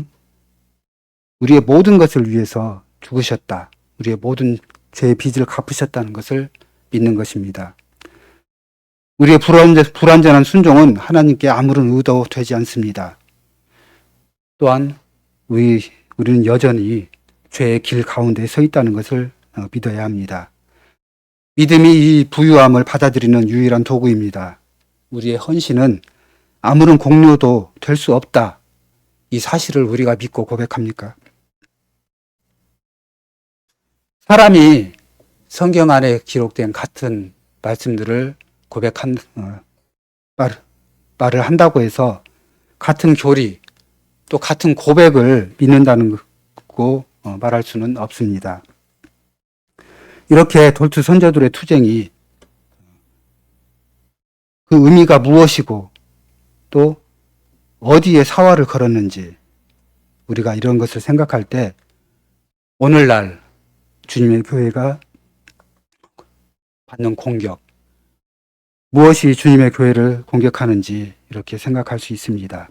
우리의 모든 것을 위해서 죽으셨다. 우리의 모든 죄의 빚을 갚으셨다는 것을 믿는 것입니다. 우리의 불완전한 순종은 하나님께 아무런 의도 되지 않습니다. 또한 우리는 여전히 죄의 길 가운데 서 있다는 것을 믿어야 합니다. 믿음이 이 부유함을 받아들이는 유일한 도구입니다. 우리의 헌신은 아무런 공로도 될 수 없다. 이 사실을 우리가 믿고 고백합니까? 사람이 성경 안에 기록된 같은 말씀들을 말을 한다고 해서 같은 교리 또 같은 고백을 믿는다는 거 말할 수는 없습니다. 이렇게 돌투 선조들의 투쟁이 그 의미가 무엇이고 또 어디에 사활을 걸었는지 우리가 이런 것을 생각할 때 오늘날 주님의 교회가 받는 공격, 무엇이 주님의 교회를 공격하는지 이렇게 생각할 수 있습니다.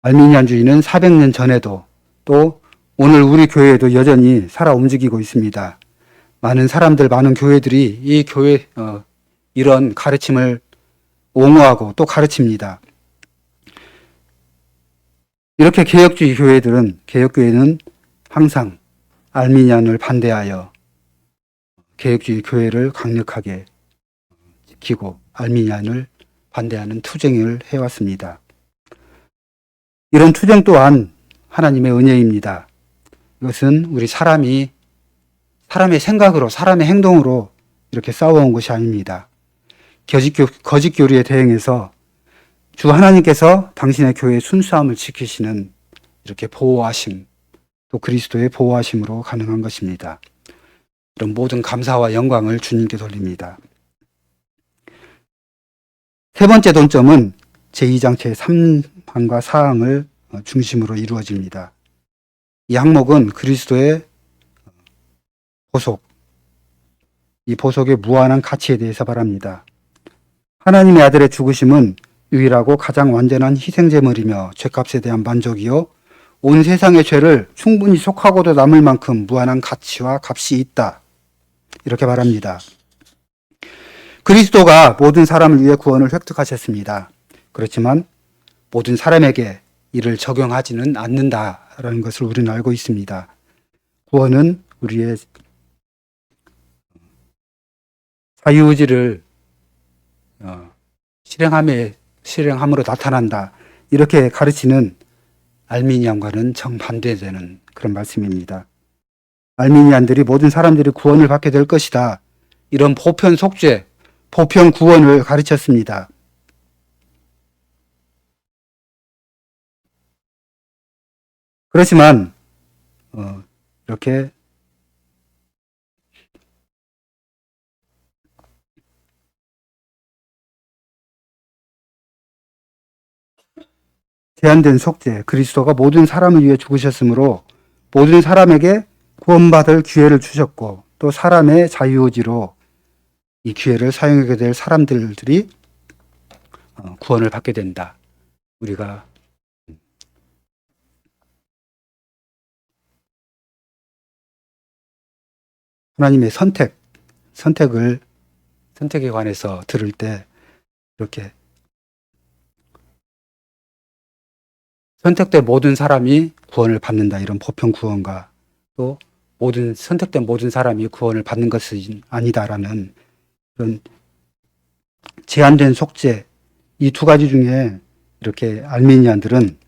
알미니안주의는 400년 전에도 또 오늘 우리 교회에도 여전히 살아 움직이고 있습니다. 많은 사람들, 많은 교회들이 이 교회 이런 가르침을 옹호하고 또 가르칩니다. 이렇게 개혁교회는 항상 알미니안을 반대하여 개혁주의 교회를 강력하게 지키고 알미니안을 반대하는 투쟁을 해왔습니다. 이런 투쟁 또한 하나님의 은혜입니다. 이것은 우리 사람의 생각으로, 사람의 행동으로 이렇게 싸워온 것이 아닙니다. 거짓 교리에 대응해서 주 하나님께서 당신의 교회의 순수함을 지키시는 이렇게 보호하심, 또 그리스도의 보호하심으로 가능한 것입니다. 이런 모든 감사와 영광을 주님께 돌립니다. 세 번째 논점은 제2장 제3항과 4항을 중심으로 이루어집니다. 이 항목은 그리스도의 보속, 이 보속의 무한한 가치에 대해서 말합니다. 하나님의 아들의 죽으심은 유일하고 가장 완전한 희생제물이며 죄값에 대한 만족이요 온 세상의 죄를 충분히 속하고도 남을 만큼 무한한 가치와 값이 있다. 이렇게 말합니다. 그리스도가 모든 사람을 위해 구원을 획득하셨습니다. 그렇지만 모든 사람에게 이를 적용하지는 않는다라는 것을 우리는 알고 있습니다. 구원은 우리의 자유의지를 실행함으로 나타난다. 이렇게 가르치는 알미니안과는 정반대되는 그런 말씀입니다. 알미니안들이 모든 사람들이 구원을 받게 될 것이다. 이런 보편 속죄, 보편 구원을 가르쳤습니다. 그렇지만 이렇게 제한된 속죄, 그리스도가 모든 사람을 위해 죽으셨으므로 모든 사람에게 구원받을 기회를 주셨고 또 사람의 자유의지로 이 기회를 사용하게 될 사람들이 구원을 받게 된다. 우리가 하나님의 선택에 관해서 들을 때 이렇게 선택된 모든 사람이 구원을 받는다. 이런 보편 구원과 또 선택된 모든 사람이 구원을 받는 것은 아니다라는 그런 제한된 속죄, 이 두 가지 중에 이렇게 알미니안들은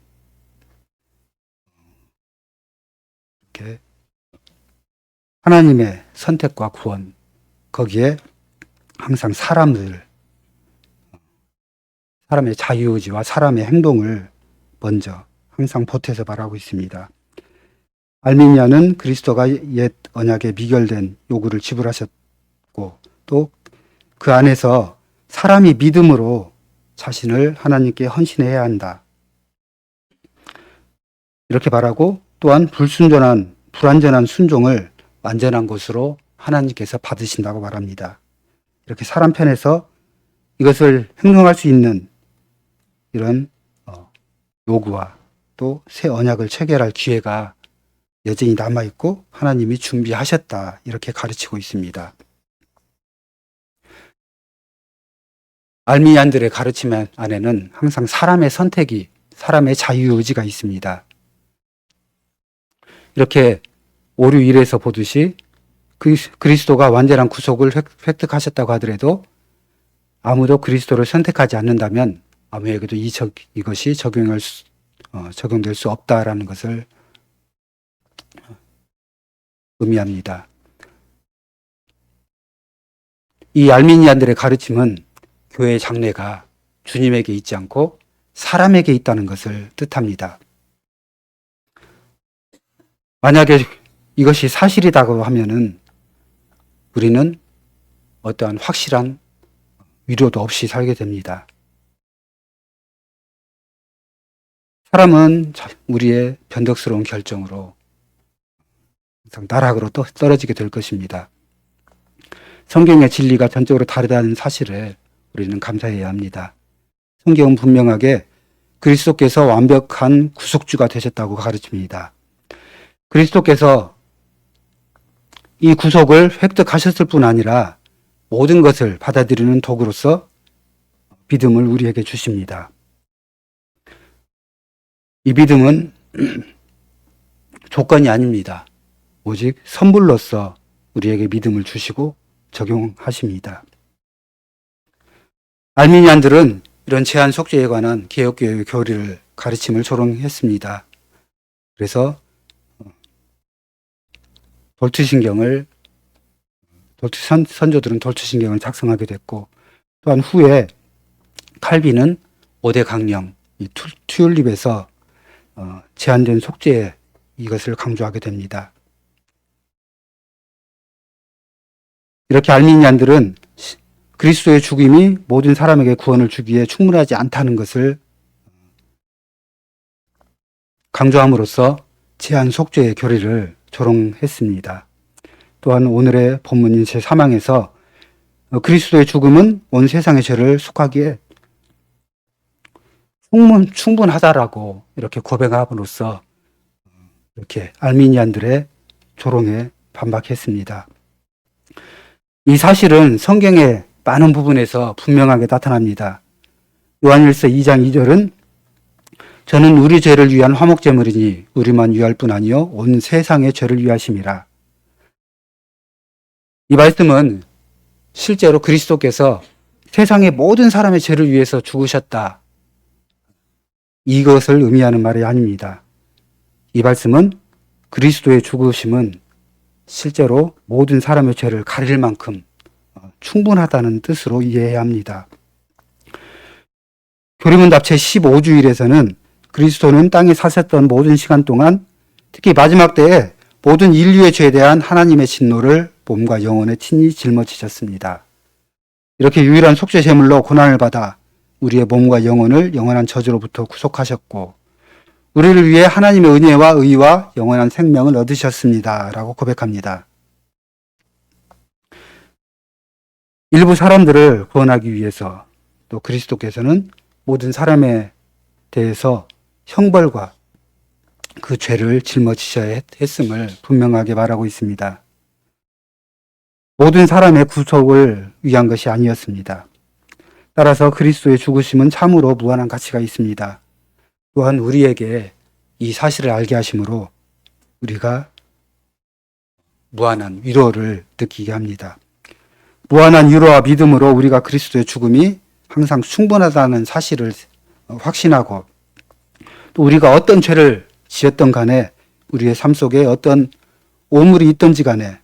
이렇게 하나님의 선택과 구원, 거기에 항상 사람의 자유의지와 사람의 행동을 먼저 항상 보태서 말하고 있습니다. 알미니아는 그리스도가 옛 언약에 미결된 요구를 지불하셨고 또 그 안에서 사람이 믿음으로 자신을 하나님께 헌신해야 한다. 이렇게 말하고 또한 불완전한 순종을 완전한 것으로 하나님께서 받으신다고 말합니다. 이렇게 사람 편에서 이것을 행동할 수 있는 이런 요구와 또 새 언약을 체결할 기회가 여전히 남아있고 하나님이 준비하셨다. 이렇게 가르치고 있습니다. 알미니안들의 가르침 안에는 항상 사람의 선택이, 사람의 자유의지가 있습니다. 이렇게 오류 1에서 보듯이 그리스도가 완전한 구속을 획득하셨다고 하더라도 아무도 그리스도를 선택하지 않는다면 아무에게도 이것이 적용될 수 없다라는 것을 의미합니다. 이 알미니안들의 가르침은 교회의 장래가 주님에게 있지 않고 사람에게 있다는 것을 뜻합니다. 만약에 이것이 사실이라고 하면은 우리는 어떠한 확실한 위로도 없이 살게 됩니다. 사람은 우리의 변덕스러운 결정으로 항상 나락으로 떨어지게 될 것입니다. 성경의 진리가 전적으로 다르다는 사실을 우리는 감사해야 합니다. 성경은 분명하게 그리스도께서 완벽한 구속주가 되셨다고 가르칩니다. 그리스도께서 이 구속을 획득하셨을 뿐 아니라 모든 것을 받아들이는 도구로서 믿음을 우리에게 주십니다. 이 믿음은 조건이 아닙니다. 오직 선물로서 우리에게 믿음을 주시고 적용하십니다. 알미니안들은 이런 제한 속죄에 관한 개혁교회의 교리를 가르침을 조롱했습니다. 그래서 선조들은 돌투신경을 작성하게 됐고 또한 후에 칼빈은 5대 강령, 이 튤립에서 제한된 속죄 이것을 강조하게 됩니다. 이렇게 알미니안들은 그리스도의 죽음이 모든 사람에게 구원을 주기에 충분하지 않다는 것을 강조함으로써 제한 속죄의 교리를 조롱했습니다. 또한 오늘의 본문인 제3항에서 그리스도의 죽음은 온 세상의 죄를 속하기에 충분하다라고 이렇게 고백함으로써 이렇게 알미니안들의 조롱에 반박했습니다. 이 사실은 성경의 많은 부분에서 분명하게 나타납니다. 요한일서 2장 2절은 저는 우리 죄를 위한 화목제물이니 우리만 위할 뿐 아니요 온 세상의 죄를 위하심이라. 이 말씀은 실제로 그리스도께서 세상의 모든 사람의 죄를 위해서 죽으셨다. 이것을 의미하는 말이 아닙니다. 이 말씀은 그리스도의 죽으심은 실제로 모든 사람의 죄를 가릴 만큼 충분하다는 뜻으로 이해해야 합니다. 교리문답 제15주일에서는 그리스도는 땅에 사셨던 모든 시간 동안 특히 마지막 때에 모든 인류의 죄에 대한 하나님의 진노를 몸과 영혼에 친히 짊어지셨습니다. 이렇게 유일한 속죄 제물로 고난을 받아 우리의 몸과 영혼을 영원한 저주로부터 구속하셨고 우리를 위해 하나님의 은혜와 의와 영원한 생명을 얻으셨습니다. 라고 고백합니다. 일부 사람들을 구원하기 위해서 또 그리스도께서는 모든 사람에 대해서 형벌과 그 죄를 짊어지셔야 했음을 분명하게 말하고 있습니다. 모든 사람의 구속을 위한 것이 아니었습니다. 따라서 그리스도의 죽으심은 참으로 무한한 가치가 있습니다. 또한 우리에게 이 사실을 알게 하심으로 우리가 무한한 위로를 느끼게 합니다. 무한한 위로와 믿음으로 우리가 그리스도의 죽음이 항상 충분하다는 사실을 확신하고 또 우리가 어떤 죄를 지었던 간에 우리의 삶 속에 어떤 오물이 있던지 간에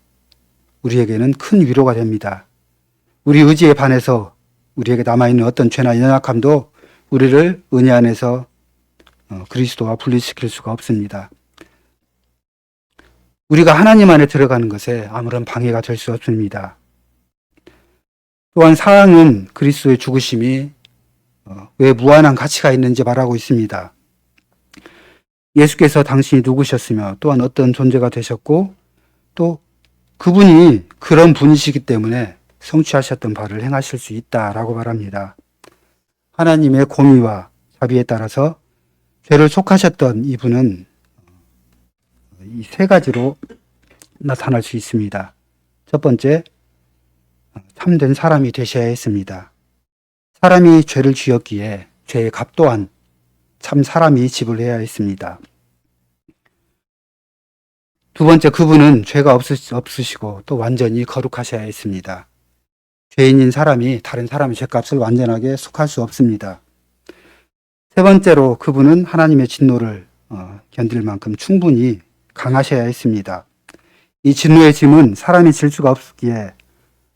우리에게는 큰 위로가 됩니다. 우리 의지에 반해서 우리에게 남아있는 어떤 죄나 연약함도 우리를 은혜 안에서 그리스도와 분리시킬 수가 없습니다. 우리가 하나님 안에 들어가는 것에 아무런 방해가 될 수 없습니다. 또한 사랑은 그리스도의 죽으심이 왜 무한한 가치가 있는지 말하고 있습니다. 예수께서 당신이 누구셨으며 또한 어떤 존재가 되셨고 또 그분이 그런 분이시기 때문에 성취하셨던 바를 행하실 수 있다라고 말합니다. 하나님의 공의와 자비에 따라서 죄를 속하셨던 이분은 이 세 가지로 나타날 수 있습니다. 첫 번째, 참된 사람이 되셔야 했습니다. 사람이 죄를 지었기에 죄의 값 또한 참 사람이 지불해야 했습니다. 두 번째, 그분은 죄가 없으시고 또 완전히 거룩하셔야 했습니다. 죄인인 사람이 다른 사람의 죄값을 완전하게 속할 수 없습니다. 세 번째로 그분은 하나님의 진노를 견딜 만큼 충분히 강하셔야 했습니다. 이 진노의 짐은 사람이 질 수가 없기에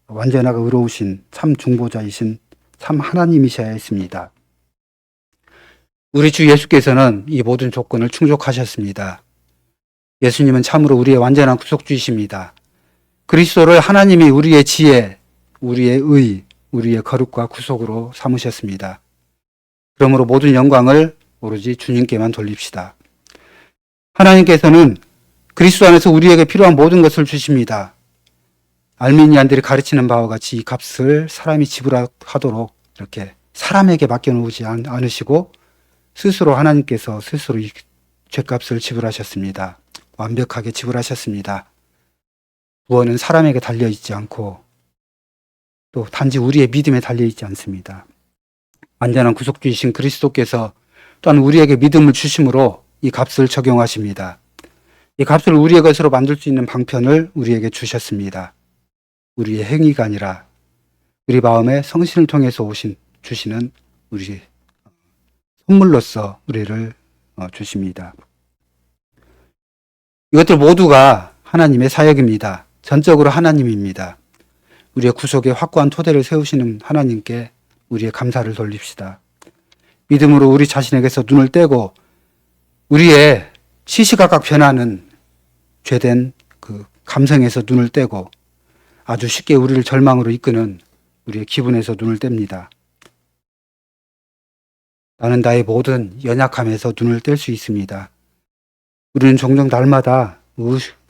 완전하고 의로우신 참 중보자이신 참 하나님이셔야 했습니다. 우리 주 예수께서는 이 모든 조건을 충족하셨습니다. 예수님은 참으로 우리의 완전한 구속주이십니다. 그리스도를 하나님이 우리의 지혜, 우리의 의, 우리의 거룩과 구속으로 삼으셨습니다. 그러므로 모든 영광을 오로지 주님께만 돌립시다. 하나님께서는 그리스도 안에서 우리에게 필요한 모든 것을 주십니다. 알미니안들이 가르치는 바와 같이 이 값을 사람이 지불하도록 이렇게 사람에게 맡겨놓지 않으시고 스스로 하나님께서 스스로 이 죄값을 지불하셨습니다. 완벽하게 지불하셨습니다. 구원은 사람에게 달려있지 않고 또 단지 우리의 믿음에 달려있지 않습니다. 완전한 구속주이신 그리스도께서 또한 우리에게 믿음을 주심으로 이 값을 적용하십니다. 이 값을 우리의 것으로 만들 수 있는 방편을 우리에게 주셨습니다. 우리의 행위가 아니라 우리 마음에 성신을 통해서 주시는 우리 선물로서 우리를 주십니다. 이것들 모두가 하나님의 사역입니다. 전적으로 하나님입니다. 우리의 구속에 확고한 토대를 세우시는 하나님께 우리의 감사를 돌립시다. 믿음으로 우리 자신에게서 눈을 떼고 우리의 시시각각 변하는 죄된 그 감성에서 눈을 떼고 아주 쉽게 우리를 절망으로 이끄는 우리의 기분에서 눈을 뗍니다. 나는 나의 모든 연약함에서 눈을 뗄 수 있습니다. 우리는 종종 날마다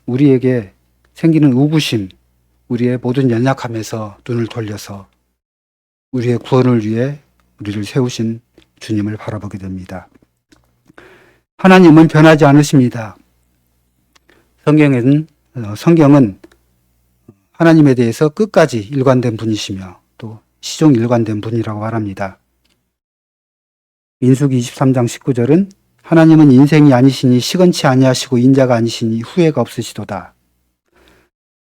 우리에게 생기는 우구심, 우리의 모든 연약함에서 눈을 돌려서 우리의 구원을 위해 우리를 세우신 주님을 바라보게 됩니다. 하나님은 변하지 않으십니다. 성경은 하나님에 대해서 끝까지 일관된 분이시며 또 시종 일관된 분이라고 말합니다. 민수기 23장 19절은 하나님은 인생이 아니시니 시건치 아니하시고 인자가 아니시니 후회가 없으시도다.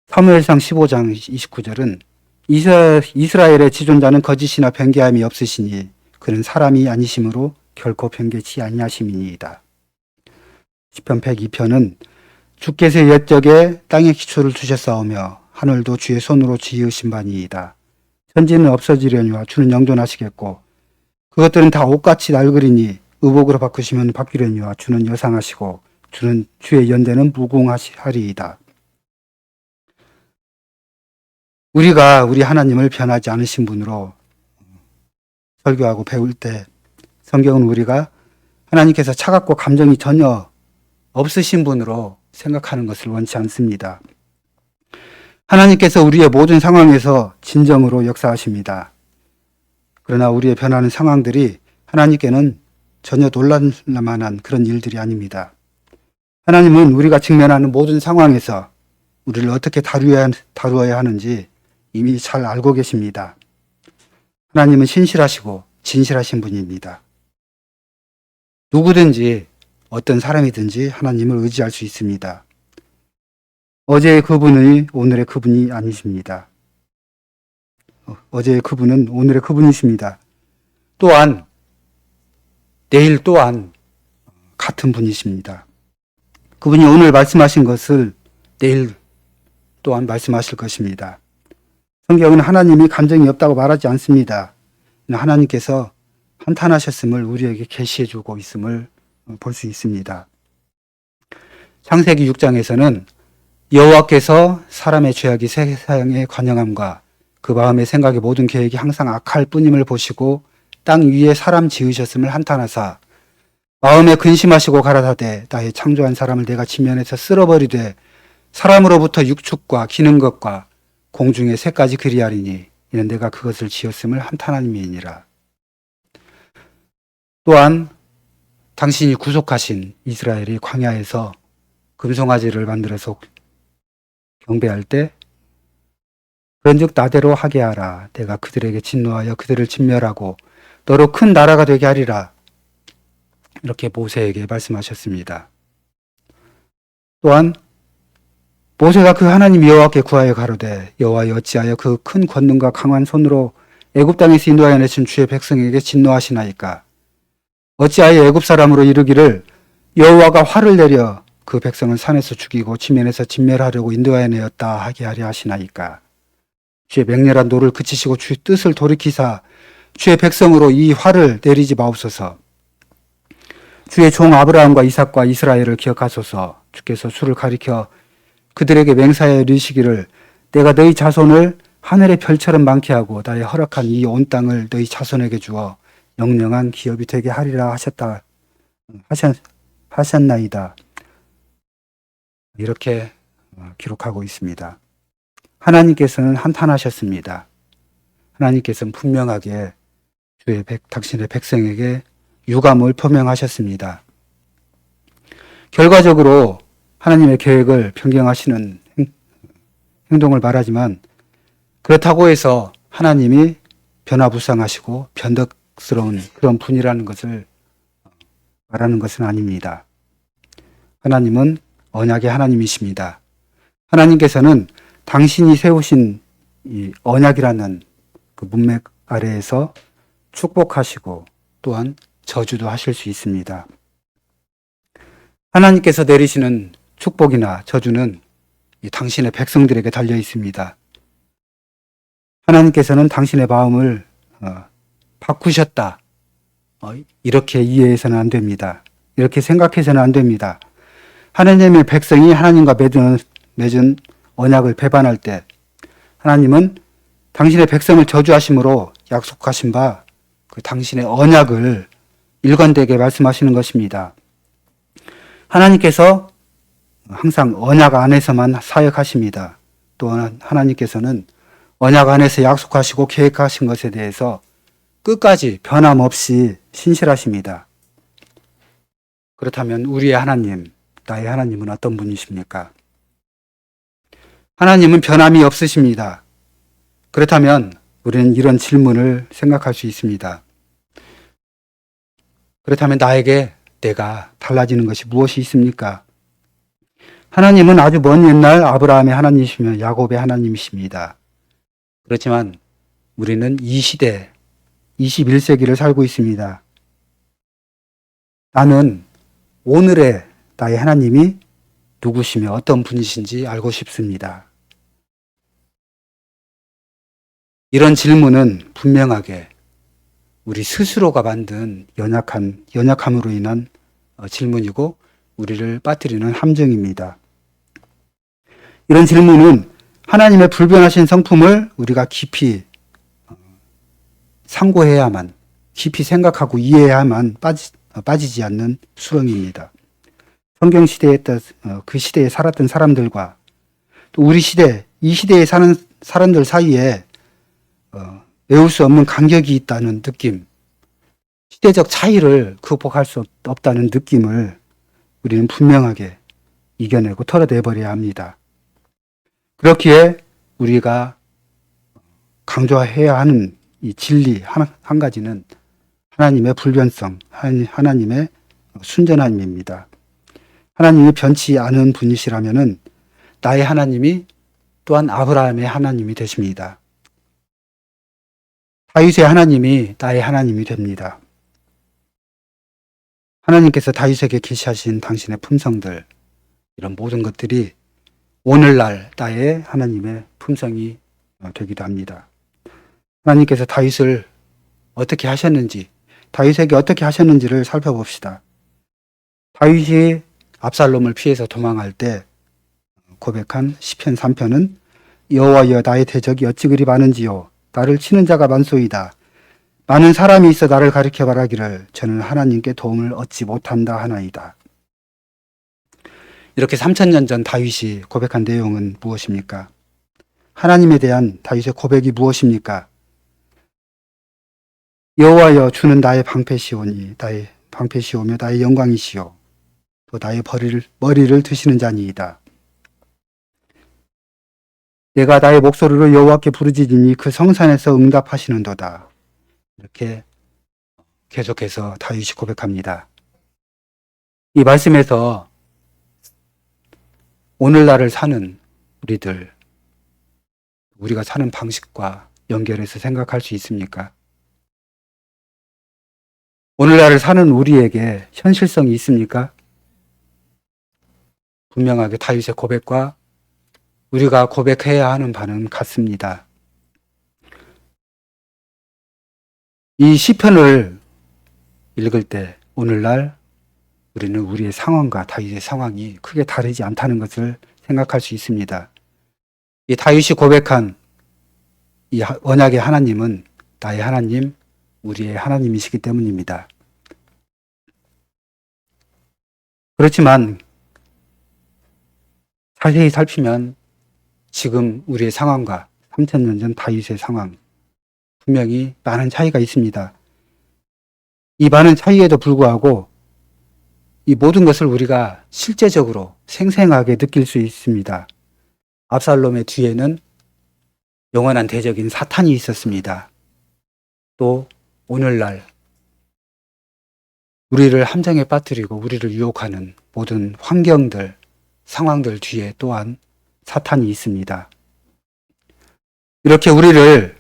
사무엘상 15장 29절은 이스라엘의 지존자는 거짓이나 변개함이 없으시니 그는 사람이 아니심으로 결코 변개치 아니하심이니이다. 시편 102편은 주께서 옛적에 땅에 기초를 두셨사오며 하늘도 주의 손으로 지으신 바니이다. 천지는 없어지려니와 주는 영존하시겠고 그것들은 다 옷같이 낡으리니 의복으로 바꾸시면 바뀌려니와 주는 여상하시고 주는 주의 연대는 무궁하리이다. 우리가 우리 하나님을 변하지 않으신 분으로 설교하고 배울 때 성경은 우리가 하나님께서 차갑고 감정이 전혀 없으신 분으로 생각하는 것을 원치 않습니다. 하나님께서 우리의 모든 상황에서 진정으로 역사하십니다. 그러나 우리의 변하는 상황들이 하나님께는 전혀 놀랄만한 그런 일들이 아닙니다. 하나님은 우리가 직면하는 모든 상황에서 우리를 어떻게 다루어야 하는지 이미 잘 알고 계십니다. 하나님은 신실하시고 진실하신 분입니다. 누구든지 어떤 사람이든지 하나님을 의지할 수 있습니다. 어제의 그분이 오늘의 그분이 아니십니다. 어제의 그분은 오늘의 그분이십니다. 또한 내일 또한 같은 분이십니다. 그분이 오늘 말씀하신 것을 내일 또한 말씀하실 것입니다. 성경은 하나님이 감정이 없다고 말하지 않습니다. 하나님께서 한탄하셨음을 우리에게 계시해주고 있음을 볼 수 있습니다. 창세기 6장에서는 여호와께서 사람의 죄악이 세상에 관영함과 그 마음의 생각의 모든 계획이 항상 악할 뿐임을 보시고 땅 위에 사람 지으셨음을 한탄하사 마음에 근심하시고 가라사대 나의 창조한 사람을 내가 지면에서 쓸어버리되 사람으로부터 육축과 기는 것과 공중의 새까지 그리하리니 이는 내가 그것을 지었음을 한탄함이니라. 또한 당신이 구속하신 이스라엘이 광야에서 금송아지를 만들어서 경배할 때 그런즉 나대로 하게 하라. 내가 그들에게 진노하여 그들을 진멸하고 너로 큰 나라가 되게 하리라. 이렇게 모세에게 말씀하셨습니다. 또한 모세가 그 하나님 여호와께 구하여 가로되 여호와여 어찌하여 그 큰 권능과 강한 손으로 애굽 땅에서 인도하여 내신 주의 백성에게 진노하시나이까. 어찌하여 애굽 사람으로 이르기를 여호와가 화를 내려 그 백성을 산에서 죽이고 지면에서 진멸하려고 인도하여 내었다 하게 하려 하시나이까. 주의 맹렬한 노를 그치시고 주의 뜻을 돌이키사 주의 백성으로 이 화를 내리지 마옵소서. 주의 종 아브라함과 이삭과 이스라엘을 기억하소서. 주께서 수를 가리켜 그들에게 맹사하여 이르시기를 내가 너희 자손을 하늘의 별처럼 많게 하고 나의 허락한 이 온 땅을 너희 자손에게 주어 영영한 기업이 되게 하리라 하셨나이다. 이렇게 기록하고 있습니다. 하나님께서는 한탄하셨습니다. 하나님께서는 분명하게 당신의 백성에게 유감을 표명하셨습니다. 결과적으로 하나님의 계획을 변경하시는 행동을 말하지만 그렇다고 해서 하나님이 변화무쌍하시고 변덕스러운 그런 분이라는 것을 말하는 것은 아닙니다. 하나님은 언약의 하나님이십니다. 하나님께서는 당신이 세우신 이 언약이라는 그 문맥 아래에서 축복하시고 또한 저주도 하실 수 있습니다. 하나님께서 내리시는 축복이나 저주는 당신의 백성들에게 달려 있습니다. 하나님께서는 당신의 마음을 바꾸셨다. 이렇게 이해해서는 안 됩니다. 이렇게 생각해서는 안 됩니다. 하나님의 백성이 하나님과 맺은 언약을 배반할 때 하나님은 당신의 백성을 저주하심으로 약속하신 바 그 당신의 언약을 일관되게 말씀하시는 것입니다. 하나님께서 항상 언약 안에서만 사역하십니다. 또한 하나님께서는 언약 안에서 약속하시고 계획하신 것에 대해서 끝까지 변함없이 신실하십니다. 그렇다면 우리의 하나님, 나의 하나님은 어떤 분이십니까? 하나님은 변함이 없으십니다. 그렇다면 우리는 이런 질문을 생각할 수 있습니다. 그렇다면 나에게 내가 달라지는 것이 무엇이 있습니까? 하나님은 아주 먼 옛날 아브라함의 하나님이시며 야곱의 하나님이십니다. 그렇지만 우리는 이 시대, 21세기를 살고 있습니다. 나는 오늘의 나의 하나님이 누구시며 어떤 분이신지 알고 싶습니다. 이런 질문은 분명하게 우리 스스로가 만든 연약함으로 인한 질문이고 우리를 빠뜨리는 함정입니다. 이런 질문은 하나님의 불변하신 성품을 우리가 깊이 상고해야만, 깊이 생각하고 이해해야만 빠지지 않는 수렁입니다. 성경 시대에 그 시대에 살았던 사람들과 또 우리 시대, 이 시대에 사는 사람들 사이에 외울 수 없는 간격이 있다는 느낌, 시대적 차이를 극복할 수 없다는 느낌을 우리는 분명하게 이겨내고 털어내버려야 합니다. 그렇기에 우리가 강조해야 하는 이 진리 한 가지는 하나님의 불변성, 하나님의 순전함입니다. 하나님이 변치 않은 분이시라면은 나의 하나님이 또한 아브라함의 하나님이 되십니다. 다윗의 하나님이 나의 하나님이 됩니다. 하나님께서 다윗에게 계시하신 당신의 품성들, 이런 모든 것들이 오늘날 나의 하나님의 품성이 되기도 합니다. 하나님께서 다윗을 어떻게 하셨는지, 다윗에게 어떻게 하셨는지를 살펴봅시다. 다윗이 압살롬을 피해서 도망할 때 고백한 시편 3편은 여호와여 나의 대적이 어찌 그리 많은지요 나를 치는 자가 많소이다. 많은 사람이 있어 나를 가리켜 말하기를 저는 하나님께 도움을 얻지 못한다 하나이다. 이렇게 3000년 전 다윗이 고백한 내용은 무엇입니까? 하나님에 대한 다윗의 고백이 무엇입니까? 여호와여 주는 나의 방패시오니 나의 방패시오며 나의 영광이시오 또 나의 머리를 드시는 자니이다. 내가 나의 목소리로 여호와께 부르짖으니 그 성산에서 응답하시는도다. 이렇게 계속해서 다윗이 고백합니다. 이 말씀에서 오늘날을 사는 우리들, 우리가 사는 방식과 연결해서 생각할 수 있습니까? 오늘날을 사는 우리에게 현실성이 있습니까? 분명하게 다윗의 고백과 우리가 고백해야 하는 바는 같습니다. 이 시편을 읽을 때 오늘날 우리는 우리의 상황과 다윗의 상황이 크게 다르지 않다는 것을 생각할 수 있습니다. 이 다윗이 고백한 이 언약의 하나님은 나의 하나님, 우리의 하나님이시기 때문입니다. 그렇지만 자세히 살피면 지금 우리의 상황과 3000년 전 다윗의 상황 분명히 많은 차이가 있습니다. 이 많은 차이에도 불구하고 이 모든 것을 우리가 실제적으로 생생하게 느낄 수 있습니다. 압살롬의 뒤에는 영원한 대적인 사탄이 있었습니다. 또 오늘날 우리를 함정에 빠뜨리고 우리를 유혹하는 모든 환경들, 상황들 뒤에 또한 사탄이 있습니다. 이렇게 우리를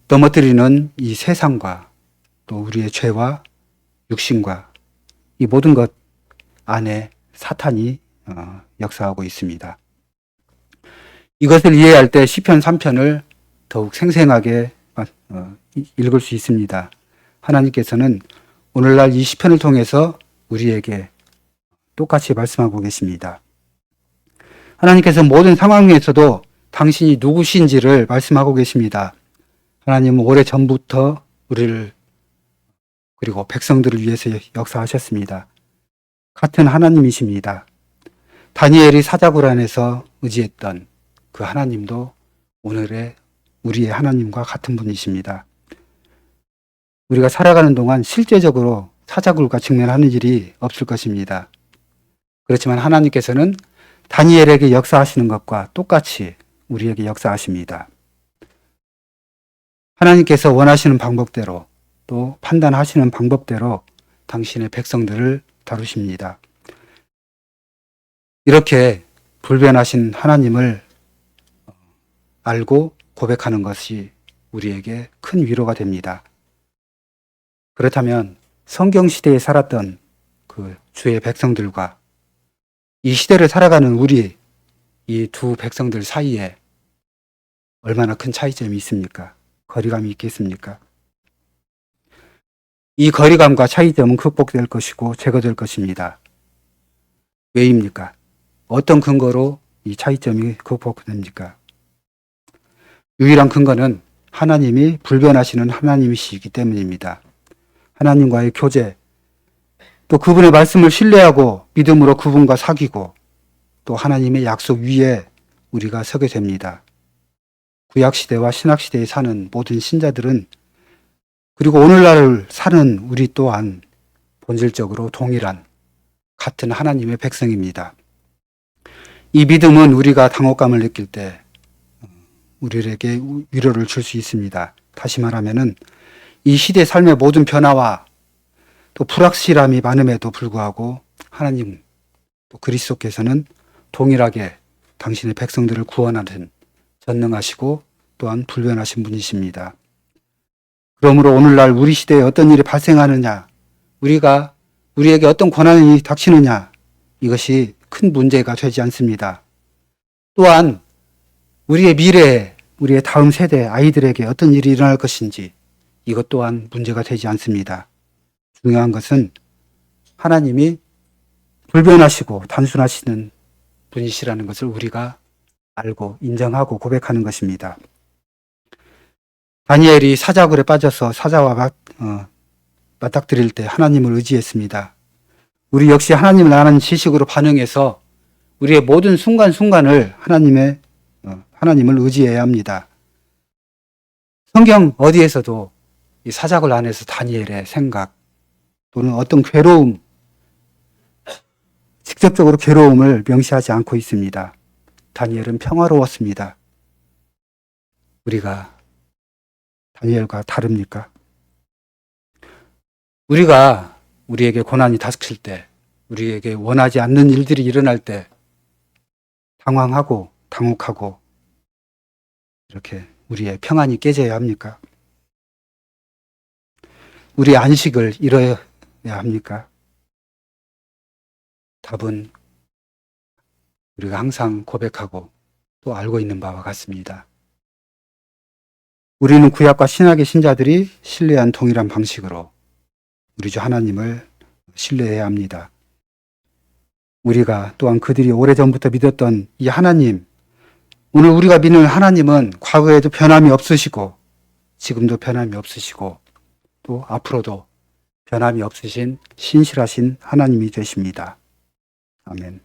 넘어뜨리는 이 세상과 또 우리의 죄와 육신과 이 모든 것 안에 사탄이 역사하고 있습니다. 이것을 이해할 때 시편 3편을 더욱 생생하게 읽을 수 있습니다. 하나님께서는 오늘날 이 시편을 통해서 우리에게 똑같이 말씀하고 계십니다. 하나님께서 모든 상황에서도 당신이 누구신지를 말씀하고 계십니다. 하나님은 오래전부터 우리를 그리고 백성들을 위해서 역사하셨습니다. 같은 하나님이십니다. 다니엘이 사자굴 안에서 의지했던 그 하나님도 오늘의 우리의 하나님과 같은 분이십니다. 우리가 살아가는 동안 실제적으로 사자굴과 직면하는 일이 없을 것입니다. 그렇지만 하나님께서는 다니엘에게 역사하시는 것과 똑같이 우리에게 역사하십니다. 하나님께서 원하시는 방법대로 또 판단하시는 방법대로 당신의 백성들을 다루십니다. 이렇게 불변하신 하나님을 알고 고백하는 것이 우리에게 큰 위로가 됩니다. 그렇다면 성경 시대에 살았던 그 주의 백성들과 이 시대를 살아가는 우리 이 두 백성들 사이에 얼마나 큰 차이점이 있습니까? 거리감이 있겠습니까? 이 거리감과 차이점은 극복될 것이고 제거될 것입니다. 왜입니까? 어떤 근거로 이 차이점이 극복됩니까? 유일한 근거는 하나님이 불변하시는 하나님이시기 때문입니다. 하나님과의 교제, 또 그분의 말씀을 신뢰하고 믿음으로 그분과 사귀고 또 하나님의 약속 위에 우리가 서게 됩니다. 구약시대와 신약시대에 사는 모든 신자들은 그리고 오늘날을 사는 우리 또한 본질적으로 동일한 같은 하나님의 백성입니다. 이 믿음은 우리가 당혹감을 느낄 때 우리에게 위로를 줄 수 있습니다. 다시 말하면은 이 시대 삶의 모든 변화와 또 불확실함이 많음에도 불구하고 하나님 또 그리스도께서는 동일하게 당신의 백성들을 구원하는 전능하시고 또한 불변하신 분이십니다. 그러므로 오늘날 우리 시대에 어떤 일이 발생하느냐, 우리에게 어떤 고난이 닥치느냐, 이것이 큰 문제가 되지 않습니다. 또한 우리의 미래에, 우리의 다음 세대 아이들에게 어떤 일이 일어날 것인지 이것 또한 문제가 되지 않습니다. 중요한 것은 하나님이 불변하시고 단순하시는 분이시라는 것을 우리가 알고 인정하고 고백하는 것입니다. 다니엘이 사자굴에 빠져서 사자와 맞닥뜨릴 때 하나님을 의지했습니다. 우리 역시 하나님을 아는 지식으로 반응해서 우리의 모든 순간순간을 하나님을 의지해야 합니다. 성경 어디에서도 이 사자굴 안에서 다니엘의 생각 또는 어떤 괴로움, 직접적으로 괴로움을 명시하지 않고 있습니다. 다니엘은 평화로웠습니다. 우리가 다니엘과 다릅니까? 우리가 우리에게 고난이 닥칠 때, 우리에게 원하지 않는 일들이 일어날 때 당황하고 당혹하고 이렇게 우리의 평안이 깨져야 합니까? 우리의 안식을 잃어야 합니까? 답은 우리가 항상 고백하고 또 알고 있는 바와 같습니다. 우리는 구약과 신약의 신자들이 신뢰한 동일한 방식으로 우리 주 하나님을 신뢰해야 합니다. 우리가 또한 그들이 오래전부터 믿었던 이 하나님, 오늘 우리가 믿는 하나님은 과거에도 변함이 없으시고 지금도 변함이 없으시고 또 앞으로도 변함이 없으신 신실하신 하나님이 되십니다. 아멘.